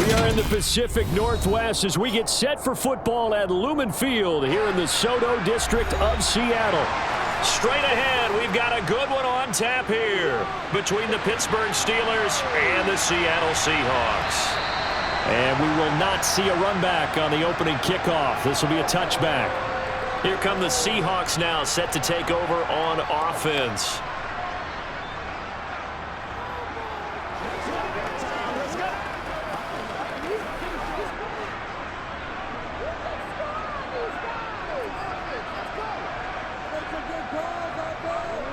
We are in the Pacific Northwest as we get set for football at Lumen Field here in the Soto District of Seattle. Straight ahead, we've got a good one on tap here between the Pittsburgh Steelers and the Seattle Seahawks. And we will not see a run back on the opening kickoff. This will be a touchback. Here come the Seahawks now, set to take over on offense.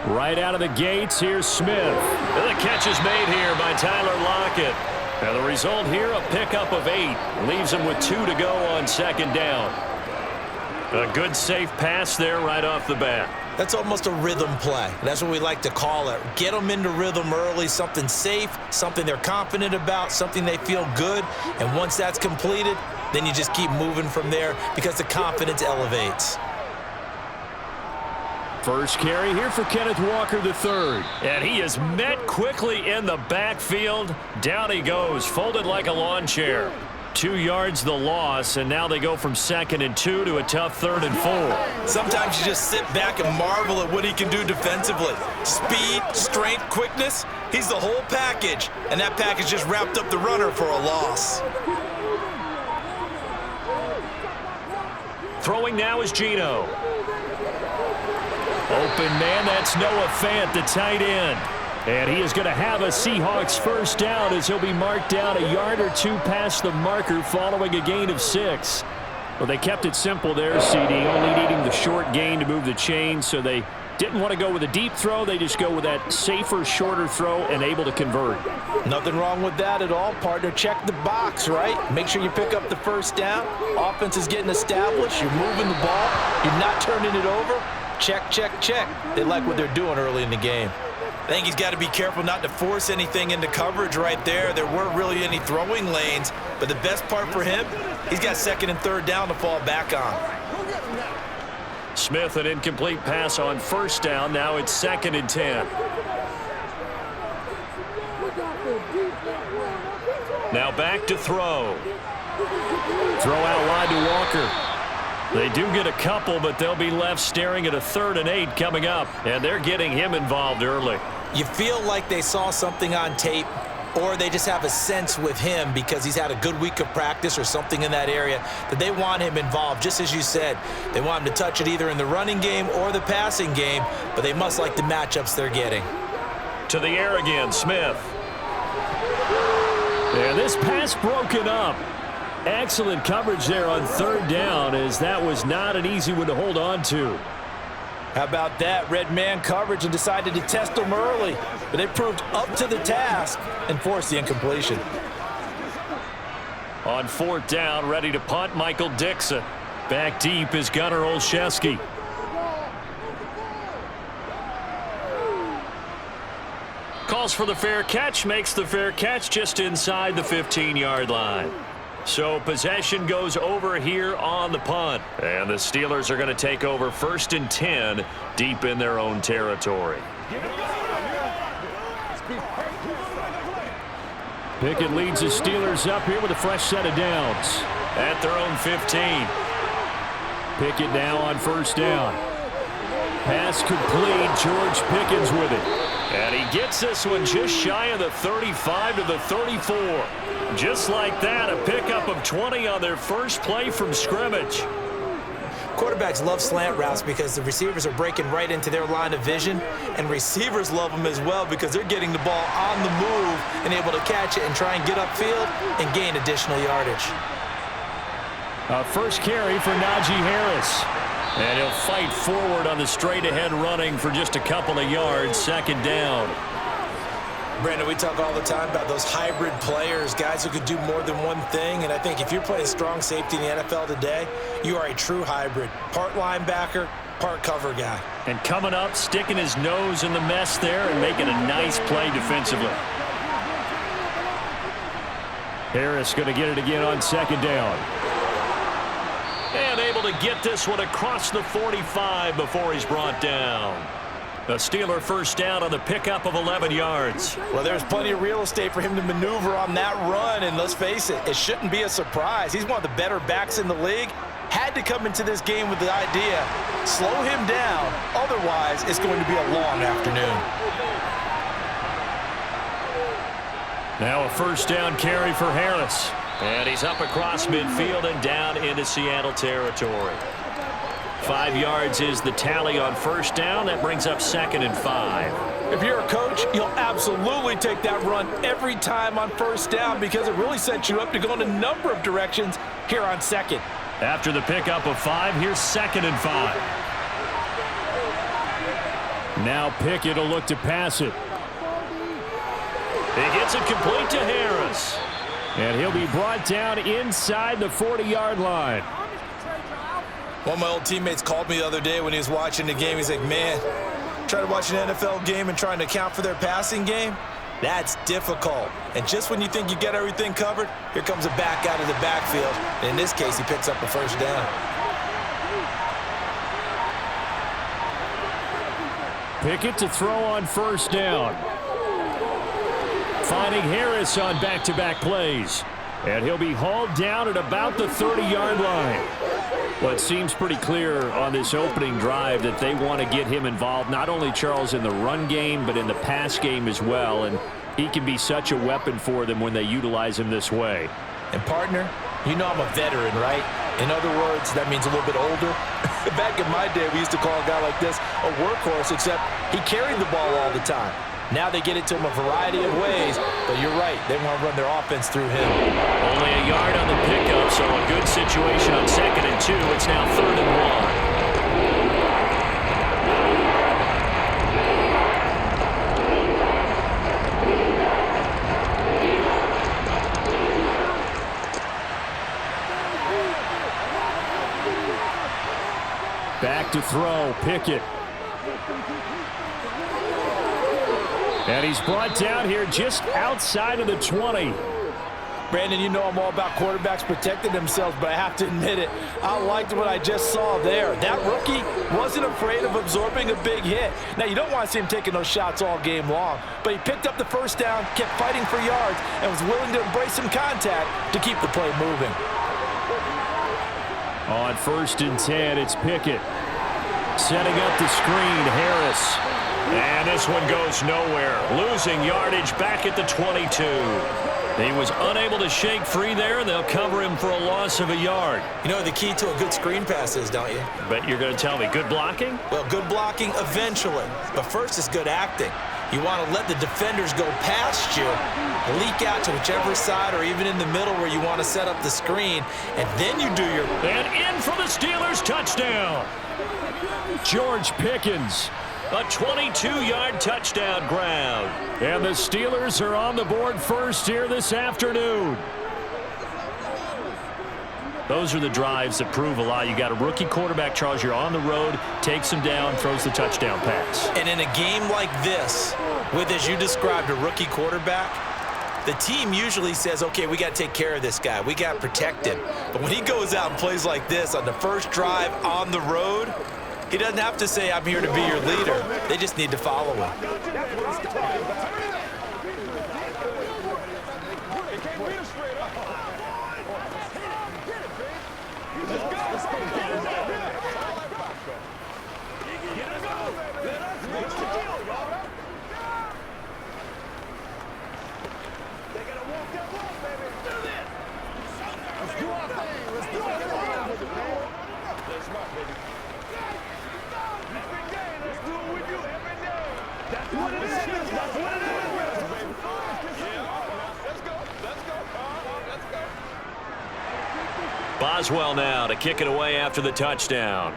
Right out of the gates, here's Smith. And the catch is made here by Tyler Lockett. And the result here, a pickup of 8. Leaves him with 2 to go on second down. A good, safe pass there right off the bat. That's almost a rhythm play. That's what we like to call it. Get them into rhythm early, something safe, something they're confident about, something they feel good. And once that's completed, then you just keep moving from there because the confidence elevates. First carry here for Kenneth Walker III. And he is met quickly in the backfield. Down he goes, folded like a lawn chair. 2 yards the loss, and now they go from 2nd and 2 to a tough 3rd and 4. Sometimes you just sit back and marvel at what he can do defensively. Speed, strength, quickness, he's the whole package. And that package just wrapped up the runner for a loss. Throwing now is Geno. Open man, that's Noah Fant, the tight end. And he is going to have a Seahawks first down as he'll be marked down a yard or 2 past the marker following a gain of 6. Well, they kept it simple there, CD, only needing the short gain to move the chain, so they didn't want to go with a deep throw. They just go with that safer, shorter throw and able to convert. Nothing wrong with that at all, partner. Check the box, right? Make sure you pick up the first down. Offense is getting established. You're moving the ball. You're not turning it over. Check, check, check. They like what they're doing early in the game. I think he's got to be careful not to force anything into coverage right there. There weren't really any throwing lanes, but the best part for him, he's got 2nd and 3rd down to fall back on. Smith, an incomplete pass on first down. Now it's 2nd and 10. Now back to throw. Throw out wide to Walker. They do get a couple, but they'll be left staring at a 3rd and 8 coming up, and they're getting him involved early. You feel like they saw something on tape, or they just have a sense with him because he's had a good week of practice or something in that area that they want him involved. Just as you said, they want him to touch it either in the running game or the passing game, but they must like the matchups they're getting. To the air again, Smith. And this pass broken up. Excellent coverage there on 3rd down, as that was not an easy one to hold on to. How about that? Red man coverage and decided to test them early, but they proved up to the task and forced the incompletion. On 4th down, ready to punt, Michael Dixon. Back deep is Gunnar Olszewski. Calls for the fair catch, makes the fair catch just inside the 15-yard line. So possession goes over here on the punt. And the Steelers are going to take over 1st and 10 deep in their own territory. Pickett leads the Steelers up here with a fresh set of downs at their own 15. Pickett now on 1st down. Pass complete. George Pickens with it. And he gets this one just shy of the 35 to the 34. Just like that, a pickup of 20 on their first play from scrimmage. Quarterbacks love slant routes because the receivers are breaking right into their line of vision, and receivers love them as well because they're getting the ball on the move and able to catch it and try and get upfield and gain additional yardage. First carry for Najee Harris. And he'll fight forward on the straight-ahead running for just a couple of yards, 2nd down. Brandon, we talk all the time about those hybrid players, guys who could do more than one thing, and I think if you're playing strong safety in the NFL today, you are a true hybrid. Part linebacker, part cover guy. And coming up, sticking his nose in the mess there and making a nice play defensively. Harris going to get it again on 2nd down. And able to get this one across the 45 before he's brought down. The Steeler first down on the pickup of 11 yards. Well, there's plenty of real estate for him to maneuver on that run, and let's face it, it shouldn't be a surprise. He's one of the better backs in the league. Had to come into this game with the idea, slow him down, otherwise it's going to be a long afternoon. Now a first down carry for Harris. And he's up across midfield and down into Seattle territory. 5 yards is the tally on first down. That brings up 2nd and 5. If you're a coach, you'll absolutely take that run every time on first down because it really sets you up to go in a number of directions here on second. After the pickup of 5, here's 2nd and 5. Now Pickett will look to pass it. He gets it complete to Harris. And he'll be brought down inside the 40-yard line. One of my old teammates called me the other day when he was watching the game. He's like, man, trying to watch an NFL game and trying to account for their passing game? That's difficult. And just when you think you get everything covered, here comes a back out of the backfield. And in this case, he picks up a first down. Pickett to throw on first down. Finding Harris on back-to-back plays. And he'll be hauled down at about the 30-yard line. Well, it seems pretty clear on this opening drive that they want to get him involved, not only, Charles, in the run game, but in the pass game as well. And he can be such a weapon for them when they utilize him this way. And, partner, you know I'm a veteran, right? In other words, that means a little bit older. Back in my day, we used to call a guy like this a workhorse, except he carried the ball all the time. Now they get it to him a variety of ways, but you're right. They want to run their offense through him. Only a yard on the pickup, so a good situation on 2nd and 2. It's now 3rd and 1. Back to throw, Pickett. And he's brought down here just outside of the 20. Brandon, you know I'm all about quarterbacks protecting themselves, but I have to admit it, I liked what I just saw there. That rookie wasn't afraid of absorbing a big hit. Now, you don't want to see him taking those shots all game long, but he picked up the first down, kept fighting for yards, and was willing to embrace some contact to keep the play moving. On 1st and 10, it's Pickett. Setting up the screen, Harris. And this one goes nowhere. Losing yardage back at the 22. He was unable to shake free there, and they'll cover him for a loss of a yard. You know the key to a good screen pass is, don't you? Bet you're going to tell me. Good blocking? Well, good blocking eventually. But first is good acting. You want to let the defenders go past you, leak out to whichever side or even in the middle where you want to set up the screen, and then you do your... And in for the Steelers, touchdown. George Pickens. A 22-yard touchdown ground. And the Steelers are on the board first here this afternoon. Those are the drives that prove a lot. You got a rookie quarterback, Charles. You're on the road, takes him down, throws the touchdown pass. And in a game like this, with, as you described, a rookie quarterback, the team usually says, okay, we got to take care of this guy. We got to protect him. But when he goes out and plays like this on the first drive on the road, he doesn't have to say, I'm here to be your leader. They just need to follow him. Boswell now to kick it away after the touchdown.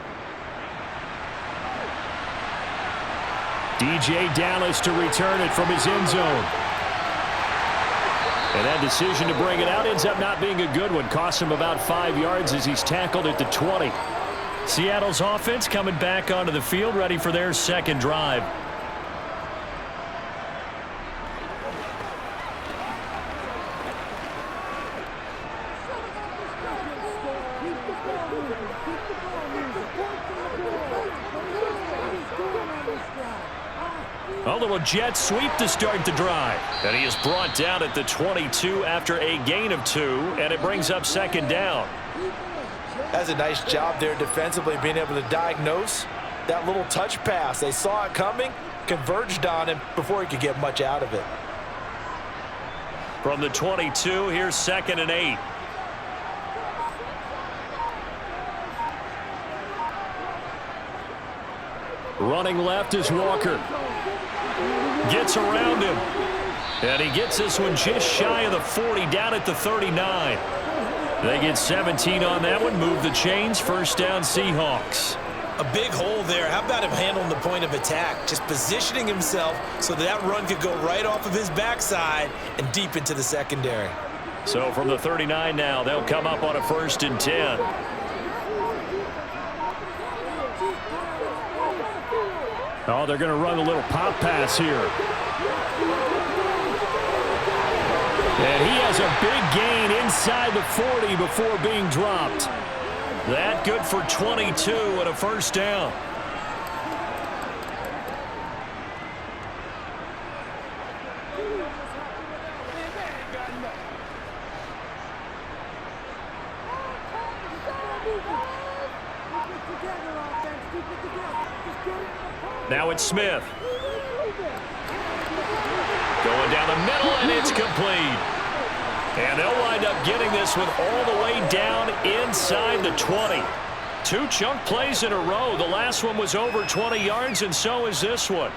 DJ Dallas to return it from his end zone. And that decision to bring it out ends up not being a good one. Costs him about 5 yards as he's tackled at the 20. Seattle's offense coming back onto the field, ready for their second drive. A little jet sweep to start the drive. And he is brought down at the 22 after a gain of 2, and it brings up second down. That's a nice job there defensively, being able to diagnose that little touch pass. They saw it coming, converged on him before he could get much out of it. From the 22, here's 2nd and 8. Running left is Walker. Gets around him. And he gets this one just shy of the 40, down at the 39. They get 17 on that one, move the chains, first down Seahawks. A big hole there. How about him handling the point of attack? Just positioning himself so that run could go right off of his backside and deep into the secondary. So from the 39 now, they'll come up on a 1st and 10. Oh, they're going to run a little pop pass here. And he has a big gain inside the 40 before being dropped. That good for 22 and a first down. Now it's Smith. Going down the middle, and it's complete. And they'll wind up getting this one all the way down inside the 20. 2 chunk plays in a row. The last one was over 20 yards, and so is this one.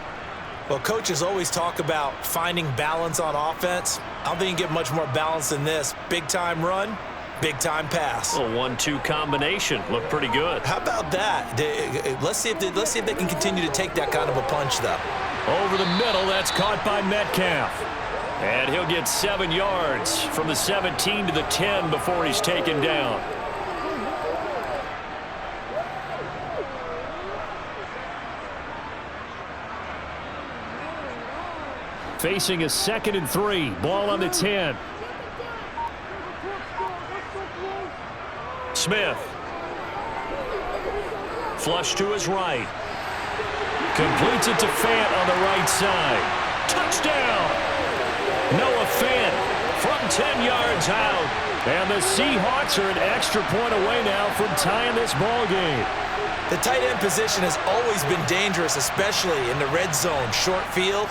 Well, coaches always talk about finding balance on offense. I don't think you can get much more balance than this. Big-time run, big-time pass. A 1-2 combination. Looked pretty good. How about that? Let's see if they can continue to take that kind of a punch, though. Over the middle, that's caught by Metcalf. And he'll get 7 yards from the 17 to the 10 before he's taken down. Facing a 2nd and 3. Ball on the 10. Smith. Flush to his right. Completes it to Fant on the right side. Touchdown! Noah Fant from 10 yards out. And the Seahawks are an extra point away now from tying this ball game. The tight end position has always been dangerous, especially in the red zone, short field.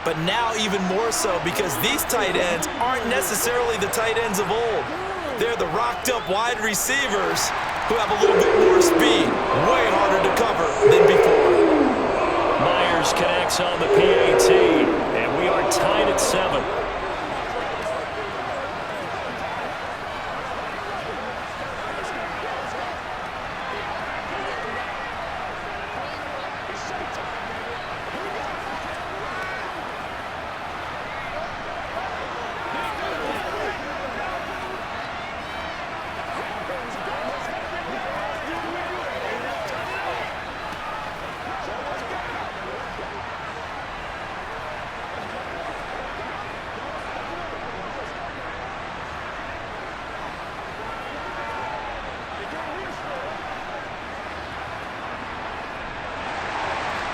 But now even more so because these tight ends aren't necessarily the tight ends of old. They're the rocked-up wide receivers who have a little bit more speed, way harder to cover than before. Myers connects on the PAT, and we are tied at 7.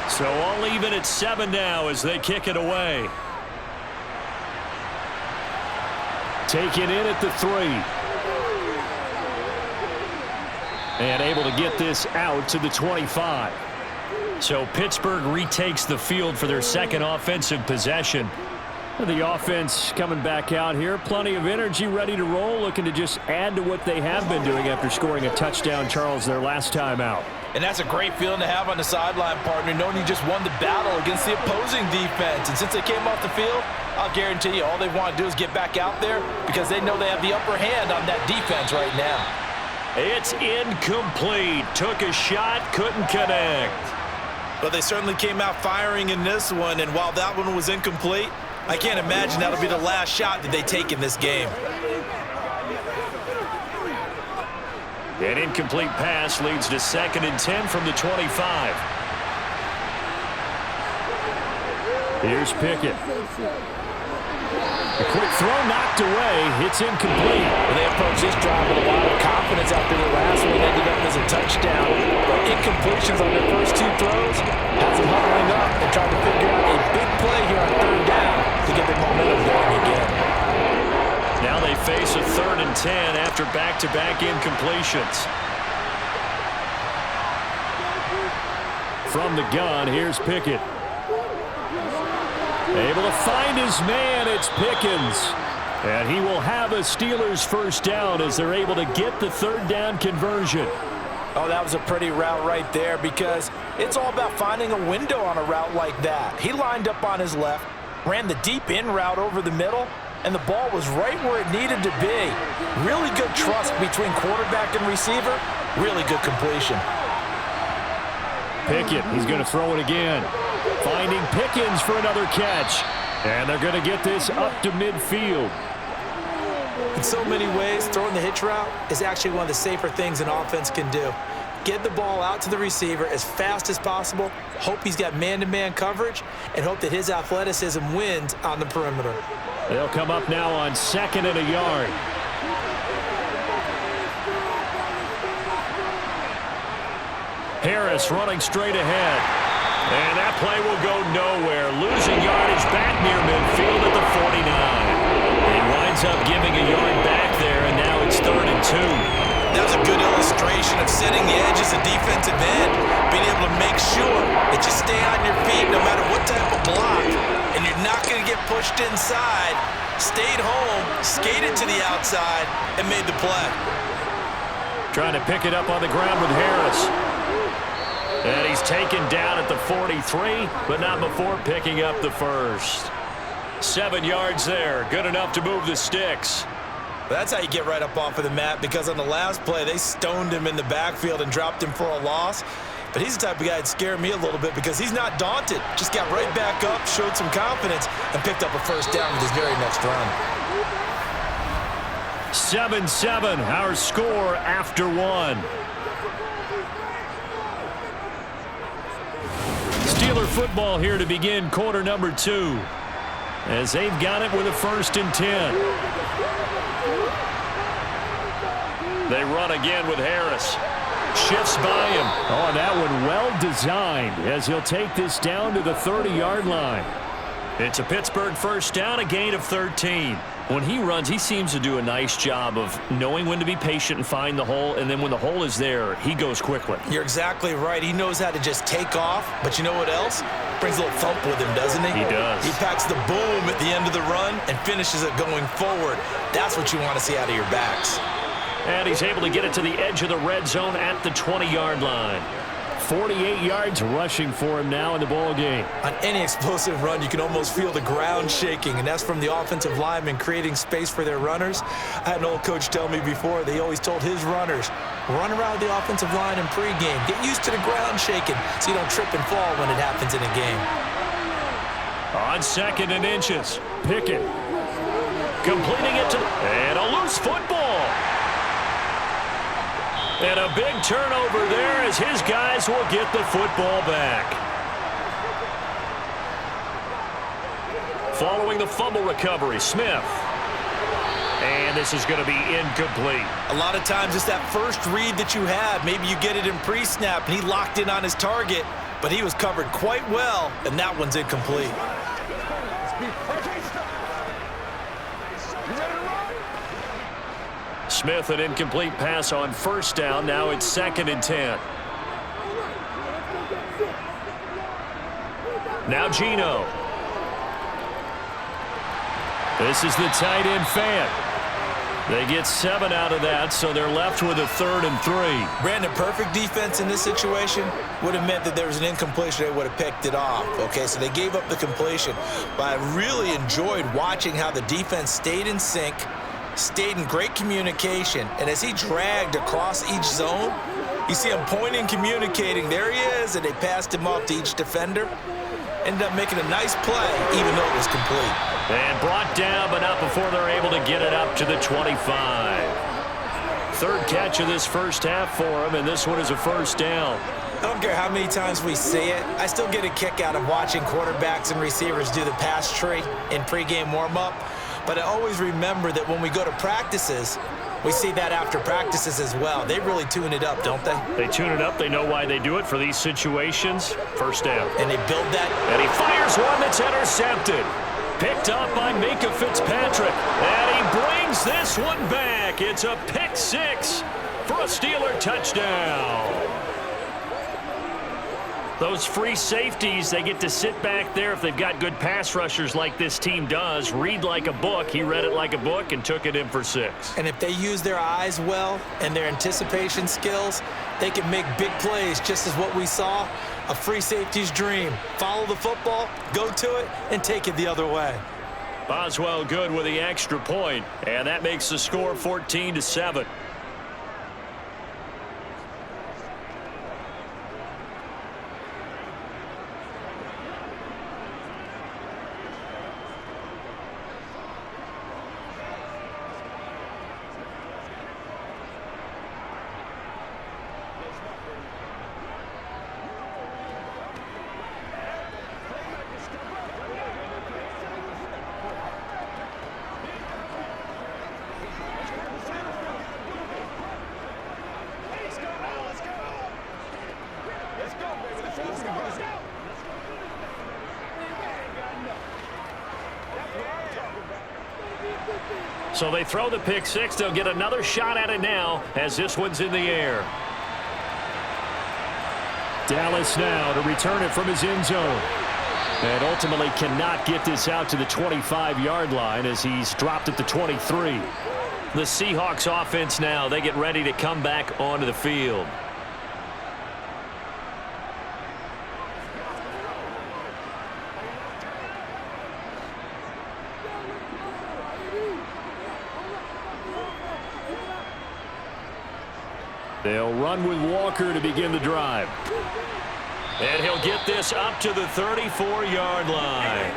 So all even at 7 now as they kick it away. Taken in at the 3. And able to get this out to the 25. So Pittsburgh retakes the field for their second offensive possession. The offense coming back out here. Plenty of energy, ready to roll, looking to just add to what they have been doing after scoring a touchdown, Charles, their last time out. And that's a great feeling to have on the sideline, partner, knowing you just won the battle against the opposing defense. And since they came off the field, I'll guarantee you all they want to do is get back out there because they know they have the upper hand on that defense right now. It's incomplete. Took a shot, couldn't connect. But they certainly came out firing in this one, and while that one was incomplete, I can't imagine that'll be the last shot that they take in this game. An incomplete pass leads to 2nd and 10 from the 25. Here's Pickett. A quick throw knocked away. It's incomplete. Well, they approached this drive with a lot of confidence after the last one ended up as a touchdown. But incompletions on their first two throws has them huddling up and trying to figure out a big play here on third down to get their momentum going again. Now they face a 3rd and 10 after back-to-back incompletions. From the gun, here's Pickett. Able to find his man, it's Pickens. And he will have a Steelers first down as they're able to get the 3rd down conversion. Oh, that was a pretty route right there because it's all about finding a window on a route like that. He lined up on his left, ran the deep in route over the middle, and the ball was right where it needed to be. Really good trust between quarterback and receiver. Really good completion. Pickett, he's going to throw it again. Finding Pickens for another catch. And they're going to get this up to midfield. In so many ways, throwing the hitch route is actually one of the safer things an offense can do. Get the ball out to the receiver as fast as possible, hope he's got man-to-man coverage, and hope that his athleticism wins on the perimeter. They'll come up now on 2nd and a yard. Harris running straight ahead. And that play will go nowhere. Losing yardage back near midfield at the 49. He winds up giving a yard back there, and now it's 3rd and 2. That was a good illustration of setting the edge as a defensive end, being able to make sure that you stay on your feet no matter what type of block, and you're not going to get pushed inside. Stayed home, skated to the outside, and made the play. Trying to pick it up on the ground with Harris. And he's taken down at the 43, but not before picking up the first. 7 yards there, good enough to move the sticks. That's how you get right up off of the mat, because on the last play, they stoned him in the backfield and dropped him for a loss. But he's the type of guy that scared me a little bit because he's not daunted. Just got right back up, showed some confidence, and picked up a first down with his very next run. 7-7, our score after 1. Steeler football here to begin quarter number 2. As they've got it with a 1st and 10. They run again with Harris. Shifts by him. Oh, that one well designed as he'll take this down to the 30-yard line. It's a Pittsburgh first down, a gain of 13. When he runs, he seems to do a nice job of knowing when to be patient and find the hole, and then when the hole is there, he goes quickly. You're exactly right. He knows how to just take off, but you know what else? Brings a little thump with him, doesn't he? He does. He packs the boom at the end of the run and finishes it going forward. That's what you want to see out of your backs. And he's able to get it to the edge of the red zone at the 20-yard line. 48 yards rushing for him now in the ball game. On any explosive run, you can almost feel the ground shaking, and that's from the offensive linemen creating space for their runners. I had an old coach tell me before, they always told his runners, run around the offensive line in pregame. Get used to the ground shaking so you don't trip and fall when it happens in a game. On 2nd and inches, Pickett completing it to, and a loose football. And a big turnover there as his guys will get the football back. Following the fumble recovery, Smith. And this is going to be incomplete. A lot of times it's that first read that you have. Maybe you get it in pre-snap, and he locked in on his target, but he was covered quite well, and that one's incomplete. Smith, an incomplete pass on first down. Now it's 2nd and 10. Now Geno. This is the tight end fan. They get 7 out of that, so they're left with a 3rd and 3. Brandon, perfect defense in this situation would have meant that there was an incompletion. They would have picked it off. Okay, so they gave up the completion. But I really enjoyed watching how the defense stayed in sync, stayed in great communication, and as he dragged across each zone, you see him pointing, communicating. There he is, and they passed him off to each defender. Ended up making a nice play, even though it was complete. And brought down, but not before they're able to get it up to the 25. 3rd catch of this first half for him, and this one is a first down. I don't care how many times we see it. I still get a kick out of watching quarterbacks and receivers do the pass tree in pregame warm-up. But I always remember that when we go to practices, we see that after practices as well. They really tune it up, don't they? They tune it up. They know why they do it for these situations. First down. And they build that. And he fires one that's intercepted. Picked up by Minka Fitzpatrick. And he brings this one back. It's a pick six for a Steeler touchdown. Those free safeties, they get to sit back there if they've got good pass rushers like this team does. Read like a book. He read it like a book and took it in for 6. And if they use their eyes well and their anticipation skills, they can make big plays, just as what we saw. A free safety's dream. Follow the football, go to it, and take it the other way. Boswell good with the extra point, and that makes the score 14-7. So they throw the pick six. They'll get another shot at it now as this one's in the air. Dallas now to return it from his end zone. And ultimately cannot get this out to the 25-yard line as he's dropped at the 23. The Seahawks offense now, they get ready to come back onto the field. They'll run with Walker to begin the drive. And he'll get this up to the 34-yard line.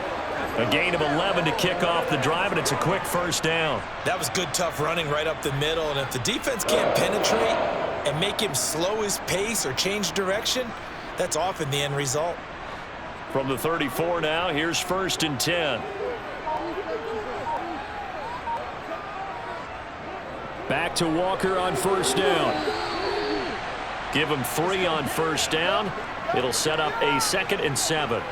A gain of 11 to kick off the drive, and it's a quick first down. That was good, tough running right up the middle. And if the defense can't penetrate and make him slow his pace or change direction, that's often the end result. From the 34 now, here's 1st and 10. Back to Walker on 1st down. Give him 3 on 1st down. It'll set up a 2nd and 7.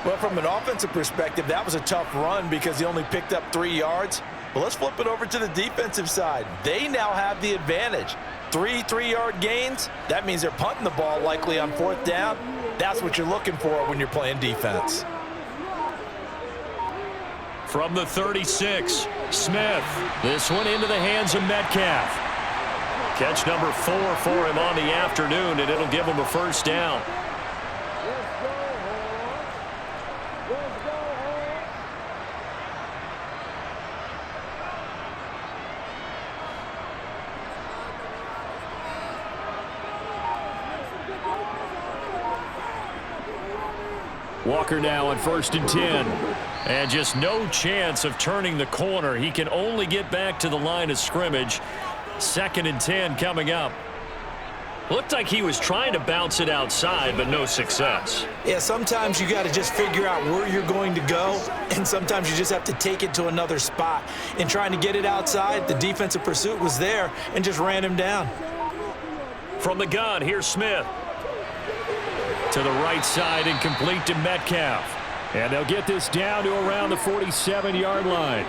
Well, from an offensive perspective, that was a tough run because he only picked up 3 yards. But let's flip it over to the defensive side. They now have the advantage. 3 3-yard gains. That means they're punting the ball likely on 4th down. That's what you're looking for when you're playing defense. From the 36, Smith. This one into the hands of Metcalf. Catch number 4 for him on the afternoon, and it'll give him a 1st down. Walker now on 1st and 10. And just no chance of turning the corner. He can only get back to the line of scrimmage. 2nd and 10 coming up. Looked like he was trying to bounce it outside, but no success. Yeah, sometimes you got to just figure out where you're going to go, and sometimes you just have to take it to another spot. In trying to get it outside, the defensive pursuit was there and just ran him down. From the gun, here's Smith. To the right side and complete to Metcalf. And they'll get this down to around the 47-yard line.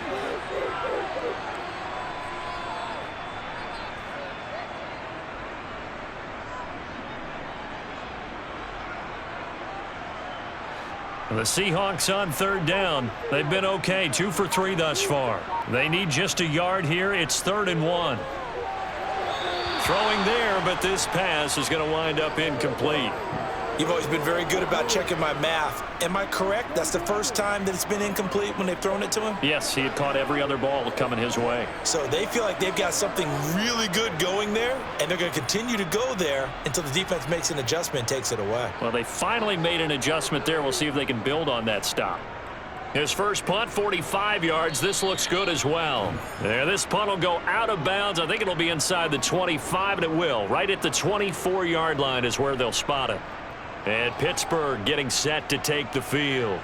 The Seahawks on 3rd down. They've been okay, 2 for 3 thus far. They need just a yard here. It's 3rd and 1. Throwing there, but this pass is going to wind up incomplete. You've always been very good about checking my math. Am I correct? That's the first time that it's been incomplete when they've thrown it to him? Yes, he had caught every other ball coming his way. So they feel like they've got something really good going there, and they're going to continue to go there until the defense makes an adjustment and takes it away. Well, they finally made an adjustment there. We'll see if they can build on that stop. His first punt, 45 yards. This looks good as well. There, this punt will go out of bounds. I think it'll be inside the 25, and it will. Right at the 24-yard line is where they'll spot it. And Pittsburgh getting set to take the field.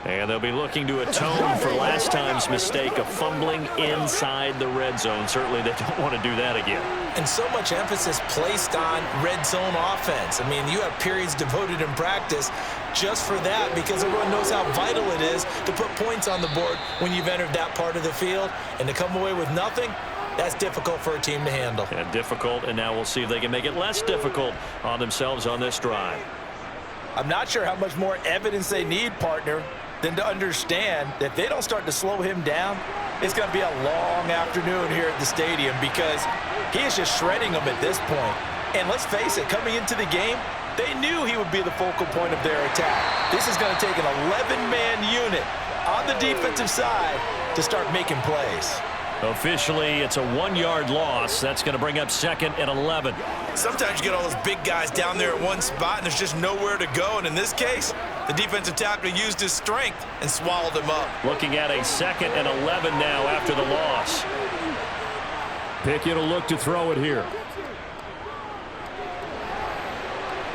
And they'll be looking to atone for last time's mistake of fumbling inside the red zone. Certainly they don't want to do that again. And so much emphasis placed on red zone offense. I mean, you have periods devoted in practice just for that because everyone knows how vital it is to put points on the board when you've entered that part of the field. And to come away with nothing, that's difficult for a team to handle. And difficult, and now we'll see if they can make it less difficult on themselves on this drive. I'm not sure how much more evidence they need, partner, than to understand that if they don't start to slow him down, it's going to be a long afternoon here at the stadium because he is just shredding them at this point. And let's face it, coming into the game, they knew he would be the focal point of their attack. This is going to take an 11-man unit on the defensive side to start making plays. Officially, it's a 1-yard loss. That's going to bring up 2nd and 11. Sometimes you get all those big guys down there at one spot, and there's just nowhere to go. And in this case, the defensive tackle used his strength and swallowed him up. Looking at a 2nd and 11 now after the loss. Pickett will look to throw it here.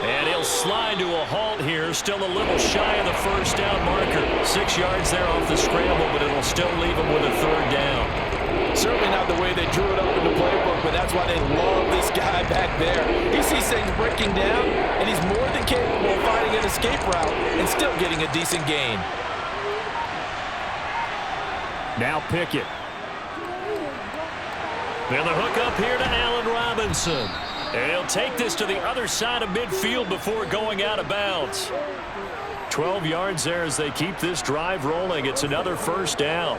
And he'll slide to a halt here. Still a little shy of the first down marker. 6 yards there off the scramble, but it'll still leave him with a 3rd down. Certainly not the way they drew it up in the playbook, but that's why they love this guy back there. He sees things breaking down, and he's more than capable of finding an escape route and still getting a decent gain. Now Pickett. And the hook up here to Allen Robinson. And he'll take this to the other side of midfield before going out of bounds. 12 yards there as they keep this drive rolling. It's another 1st down.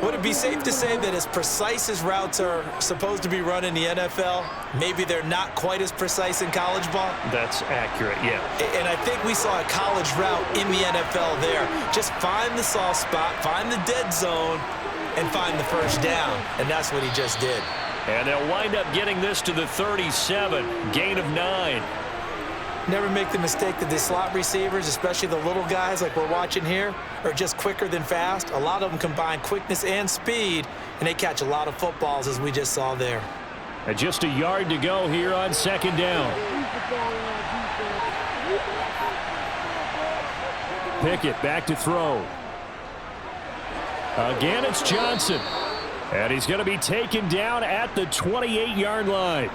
Would it be safe to say that as precise as routes are supposed to be run in the NFL, maybe they're not quite as precise in college ball? That's accurate, yeah. And I think we saw a college route in the NFL there. Just find the soft spot, find the dead zone, and find the 1st down. And that's what he just did. And they'll wind up getting this to the 37, gain of 9. Never make the mistake that the slot receivers, especially the little guys like we're watching here, are just quicker than fast. A lot of them combine quickness and speed, and they catch a lot of footballs, as we just saw there. And just a yard to go here on 2nd down. Pickett back to throw. Again, it's Johnson. And he's going to be taken down at the 28-yard line.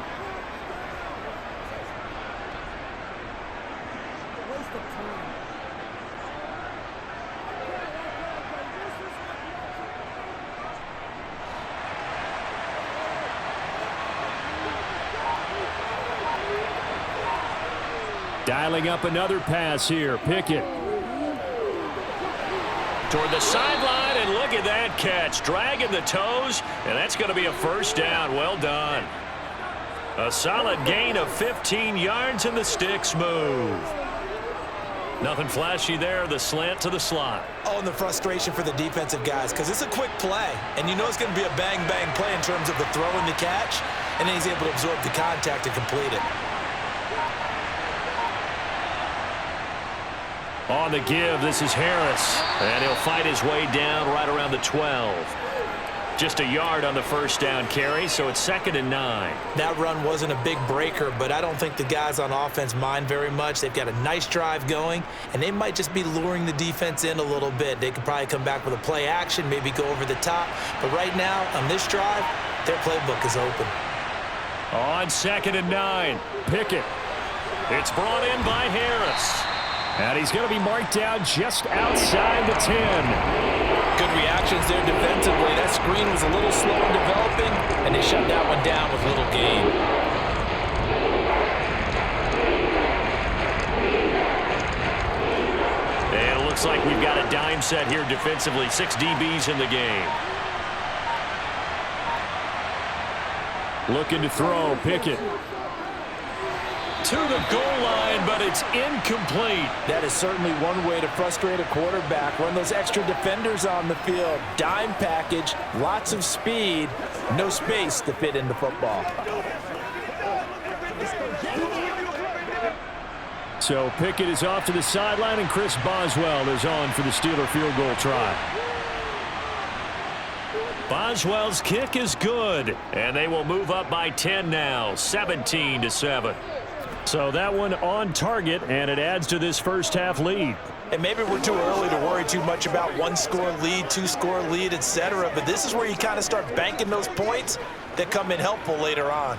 Dialing up another pass here. Pickett. Toward the sideline, and look at that catch. Dragging the toes, and that's going to be a 1st down. Well done. A solid gain of 15 yards, and the sticks move. Nothing flashy there. The slant to the slot. Oh, and the frustration for the defensive guys, because it's a quick play, and you know it's going to be a bang-bang play in terms of the throw and the catch, and then he's able to absorb the contact and complete it. On the give, this is Harris. And he'll fight his way down right around the 12. Just a yard on the 1st down carry, so it's 2nd and 9. That run wasn't a big breaker, but I don't think the guys on offense mind very much. They've got a nice drive going, and they might just be luring the defense in a little bit. They could probably come back with a play action, maybe go over the top. But right now, on this drive, their playbook is open. On 2nd and 9, Pickett. It's brought in by Harris. And he's going to be marked down just outside the 10. Good reactions there defensively. That screen was a little slow in developing, and they shut that one down with little gain. And it looks like we've got a dime set here defensively. 6 DBs in the game. Looking to throw, Pickett. To the goal line, but it's incomplete. That is certainly one way to frustrate a quarterback. Run those extra defenders on the field. Dime package, lots of speed, no space to fit in the football. So Pickett is off to the sideline, and Chris Boswell is on for the Steeler field goal try. Boswell's kick is good, and they will move up by 10 now, 17-7. So that one on target, and it adds to this 1st half lead. And maybe we're too early to worry too much about one-score lead, two-score lead, etc. But this is where you kind of start banking those points that come in helpful later on.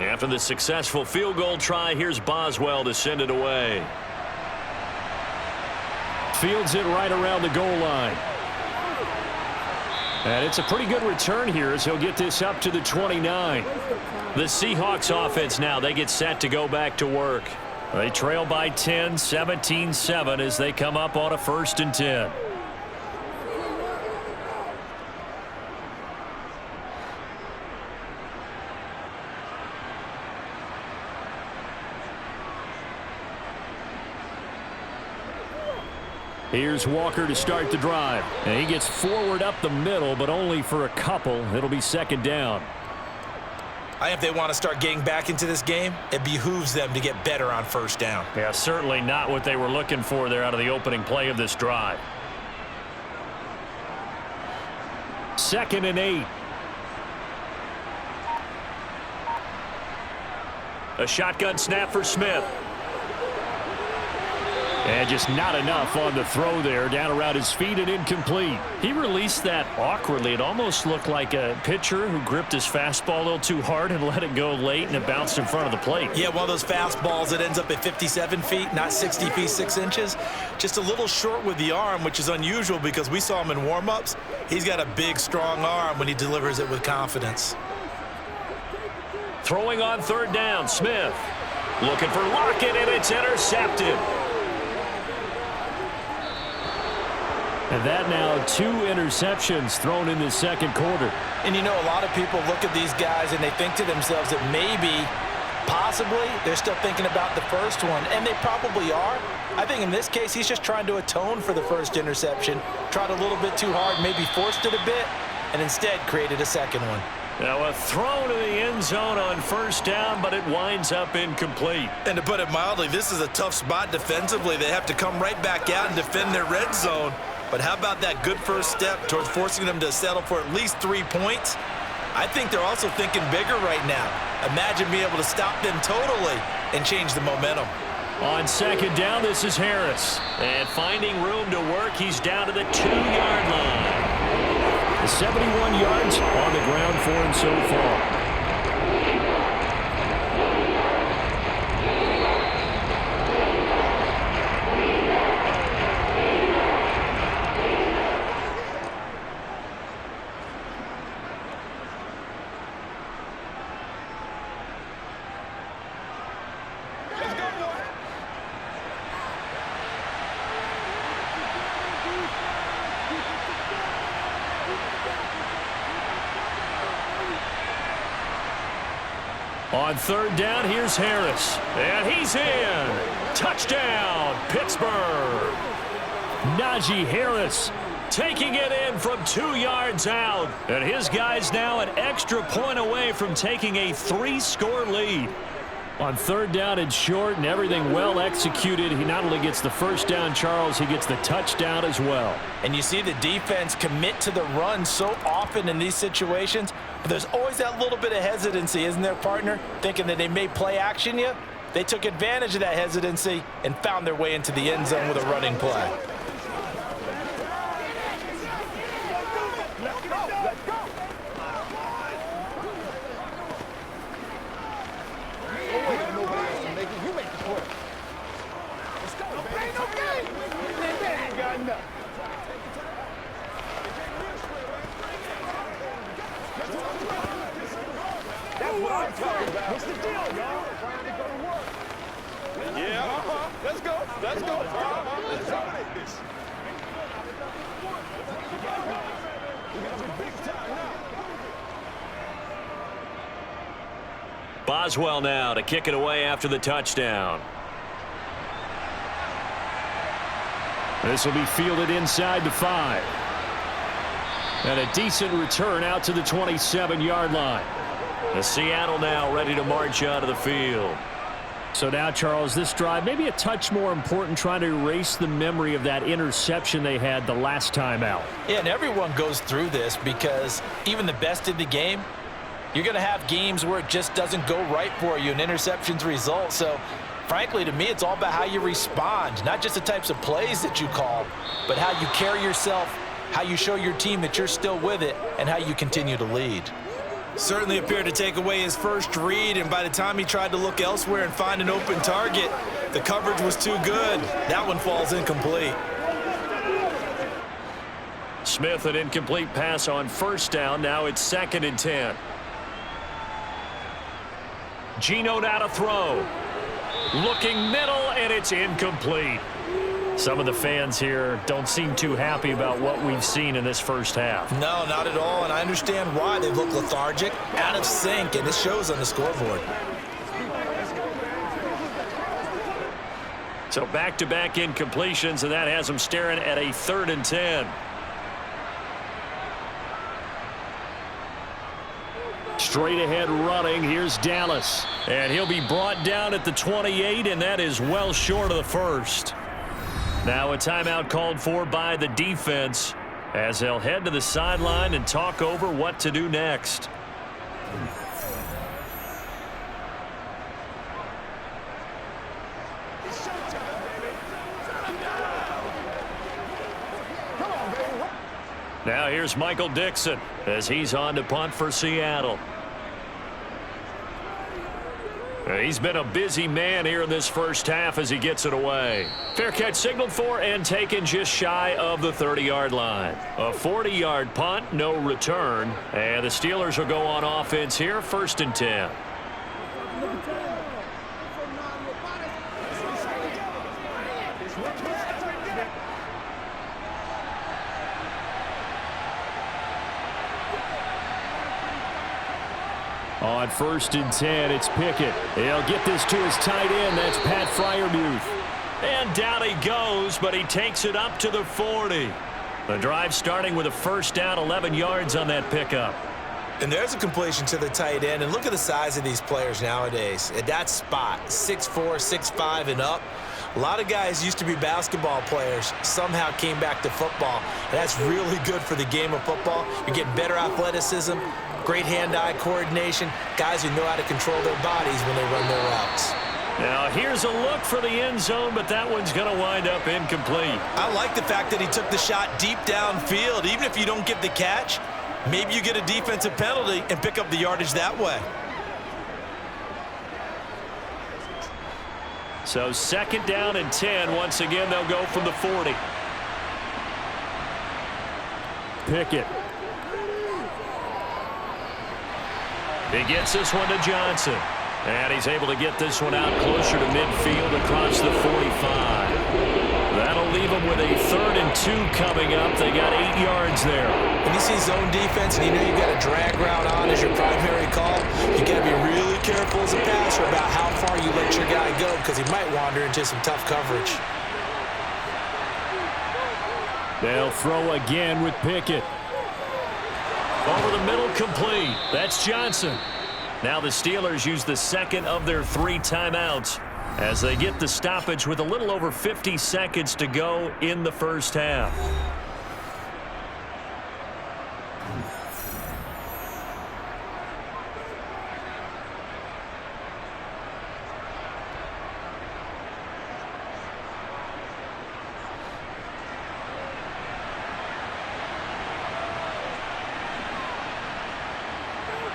After the successful field goal try, here's Boswell to send it away. Fields it right around the goal line. And it's a pretty good return here as he'll get this up to the 29. The Seahawks offense now, they get set to go back to work. They trail by 10, 17-7 as they come up on a 1st and 10. Here's Walker to start the drive. And he gets forward up the middle, but only for a couple. It'll be 2nd down. If they want to start getting back into this game, it behooves them to get better on 1st down. Yeah, certainly not what they were looking for there out of the opening play of this drive. 2nd and 8. A shotgun snap for Smith. And just not enough on the throw there, down around his feet and incomplete. He released that awkwardly. It almost looked like a pitcher who gripped his fastball a little too hard and let it go late, and it bounced in front of the plate. Yeah, one of those fastballs that ends up at 57 feet, not 60 feet, 6 inches. Just a little short with the arm, which is unusual because we saw him in warm-ups. He's got a big, strong arm when he delivers it with confidence. Throwing on 3rd down, Smith. Looking for Lockett, and it's intercepted. And that now 2 interceptions thrown in the 2nd quarter. And you know, a lot of people look at these guys and they think to themselves that maybe, possibly, they're still thinking about the first one. And they probably are. I think in this case, he's just trying to atone for the 1st interception. Tried a little bit too hard, maybe forced it a bit, and instead created a 2nd one. Now a throw to the end zone on 1st down, but it winds up incomplete. And to put it mildly, this is a tough spot defensively. They have to come right back out and defend their red zone. But how about that good first step towards forcing them to settle for at least 3 points? I think they're also thinking bigger right now. Imagine being able to stop them totally and change the momentum. On 2nd down, this is Harris. And finding room to work, he's down to the 2-yard line. 71 yards on the ground for him so far. On 3rd down, here's Harris. And he's in. Touchdown, Pittsburgh. Najee Harris taking it in from 2 yards out. And his guys now an extra point away from taking a 3-score lead. On 3rd down and short, and everything well executed. He not only gets the 1st down, Charles, he gets the touchdown as well. And you see the defense commit to the run so often in these situations, but there's always that little bit of hesitancy, isn't there, partner? Thinking that they may play action you. They took advantage of that hesitancy and found their way into the end zone with a running play. What's the deal, y'all? Yeah, let's go. Let's go. Let's dominate this. We got to be big time now. Boswell now to kick it away after the touchdown. This will be fielded inside the 5. And a decent return out to the 27-yard line. The Seattle now ready to march out of the field. So now, Charles, this drive maybe a touch more important, trying to erase the memory of that interception they had the last time out. Yeah, and everyone goes through this because even the best in the game, you're going to have games where it just doesn't go right for you and interceptions result. So, frankly, to me, it's all about how you respond, not just the types of plays that you call, but how you carry yourself, how you show your team that you're still with it, and how you continue to lead. Certainly appeared to take away his first read, and by the time he tried to look elsewhere and find an open target, the coverage was too good. That one falls incomplete. Smith, an incomplete pass on first down. Now it's 2nd and 10. Geno now to throw. Looking middle, and it's incomplete. Some of the fans here don't seem too happy about what we've seen in this first half. No, not at all, and I understand why. They look lethargic, out of sync, and it shows on the scoreboard. So back-to-back incompletions, and that has them staring at a 3rd and 10. Straight ahead running. Here's Dallas. And he'll be brought down at the 28, and that is well short of the first. Now a timeout called for by the defense as they'll head to the sideline and talk over what to do next. Now here's Michael Dixon as he's on to punt for Seattle. He's been a busy man here in this first half as he gets it away. Fair catch signaled for and taken just shy of the 30-yard line. A 40-yard punt, no return. And the Steelers will go on offense here, 1st and 10. On 1st and 10, it's Pickett. He'll get this to his tight end. That's Pat Freiermuth. And down he goes, but he takes it up to the 40. The drive starting with a first down, 11 yards on that pickup. And there's a completion to the tight end. And look at the size of these players nowadays. At that spot, 6'4", 6'5", and up. A lot of guys used to be basketball players, somehow came back to football. And that's really good for the game of football. You're getting better athleticism, great hand-eye coordination, guys who know how to control their bodies when they run their routes. Now here's a look for the end zone, but that one's going to wind up incomplete. I like the fact that he took the shot deep downfield. Even if you don't get the catch, maybe you get a defensive penalty and pick up the yardage that way. So 2nd down and 10. Once again, they'll go from the 40. Pickett. He gets this one to Johnson. And he's able to get this one out closer to midfield across the 45. That'll leave him with a 3rd and 2 coming up. They got 8 yards there. When you see zone defense and you know you've got a drag route on as your primary call, you got to be really careful as a passer about how far you let your guy go because he might wander into some tough coverage. They'll throw again with Pickett. Over the middle, complete. That's Johnson. Now the Steelers use the 2nd of their 3 timeouts as they get the stoppage with a little over 50 seconds to go in the first half.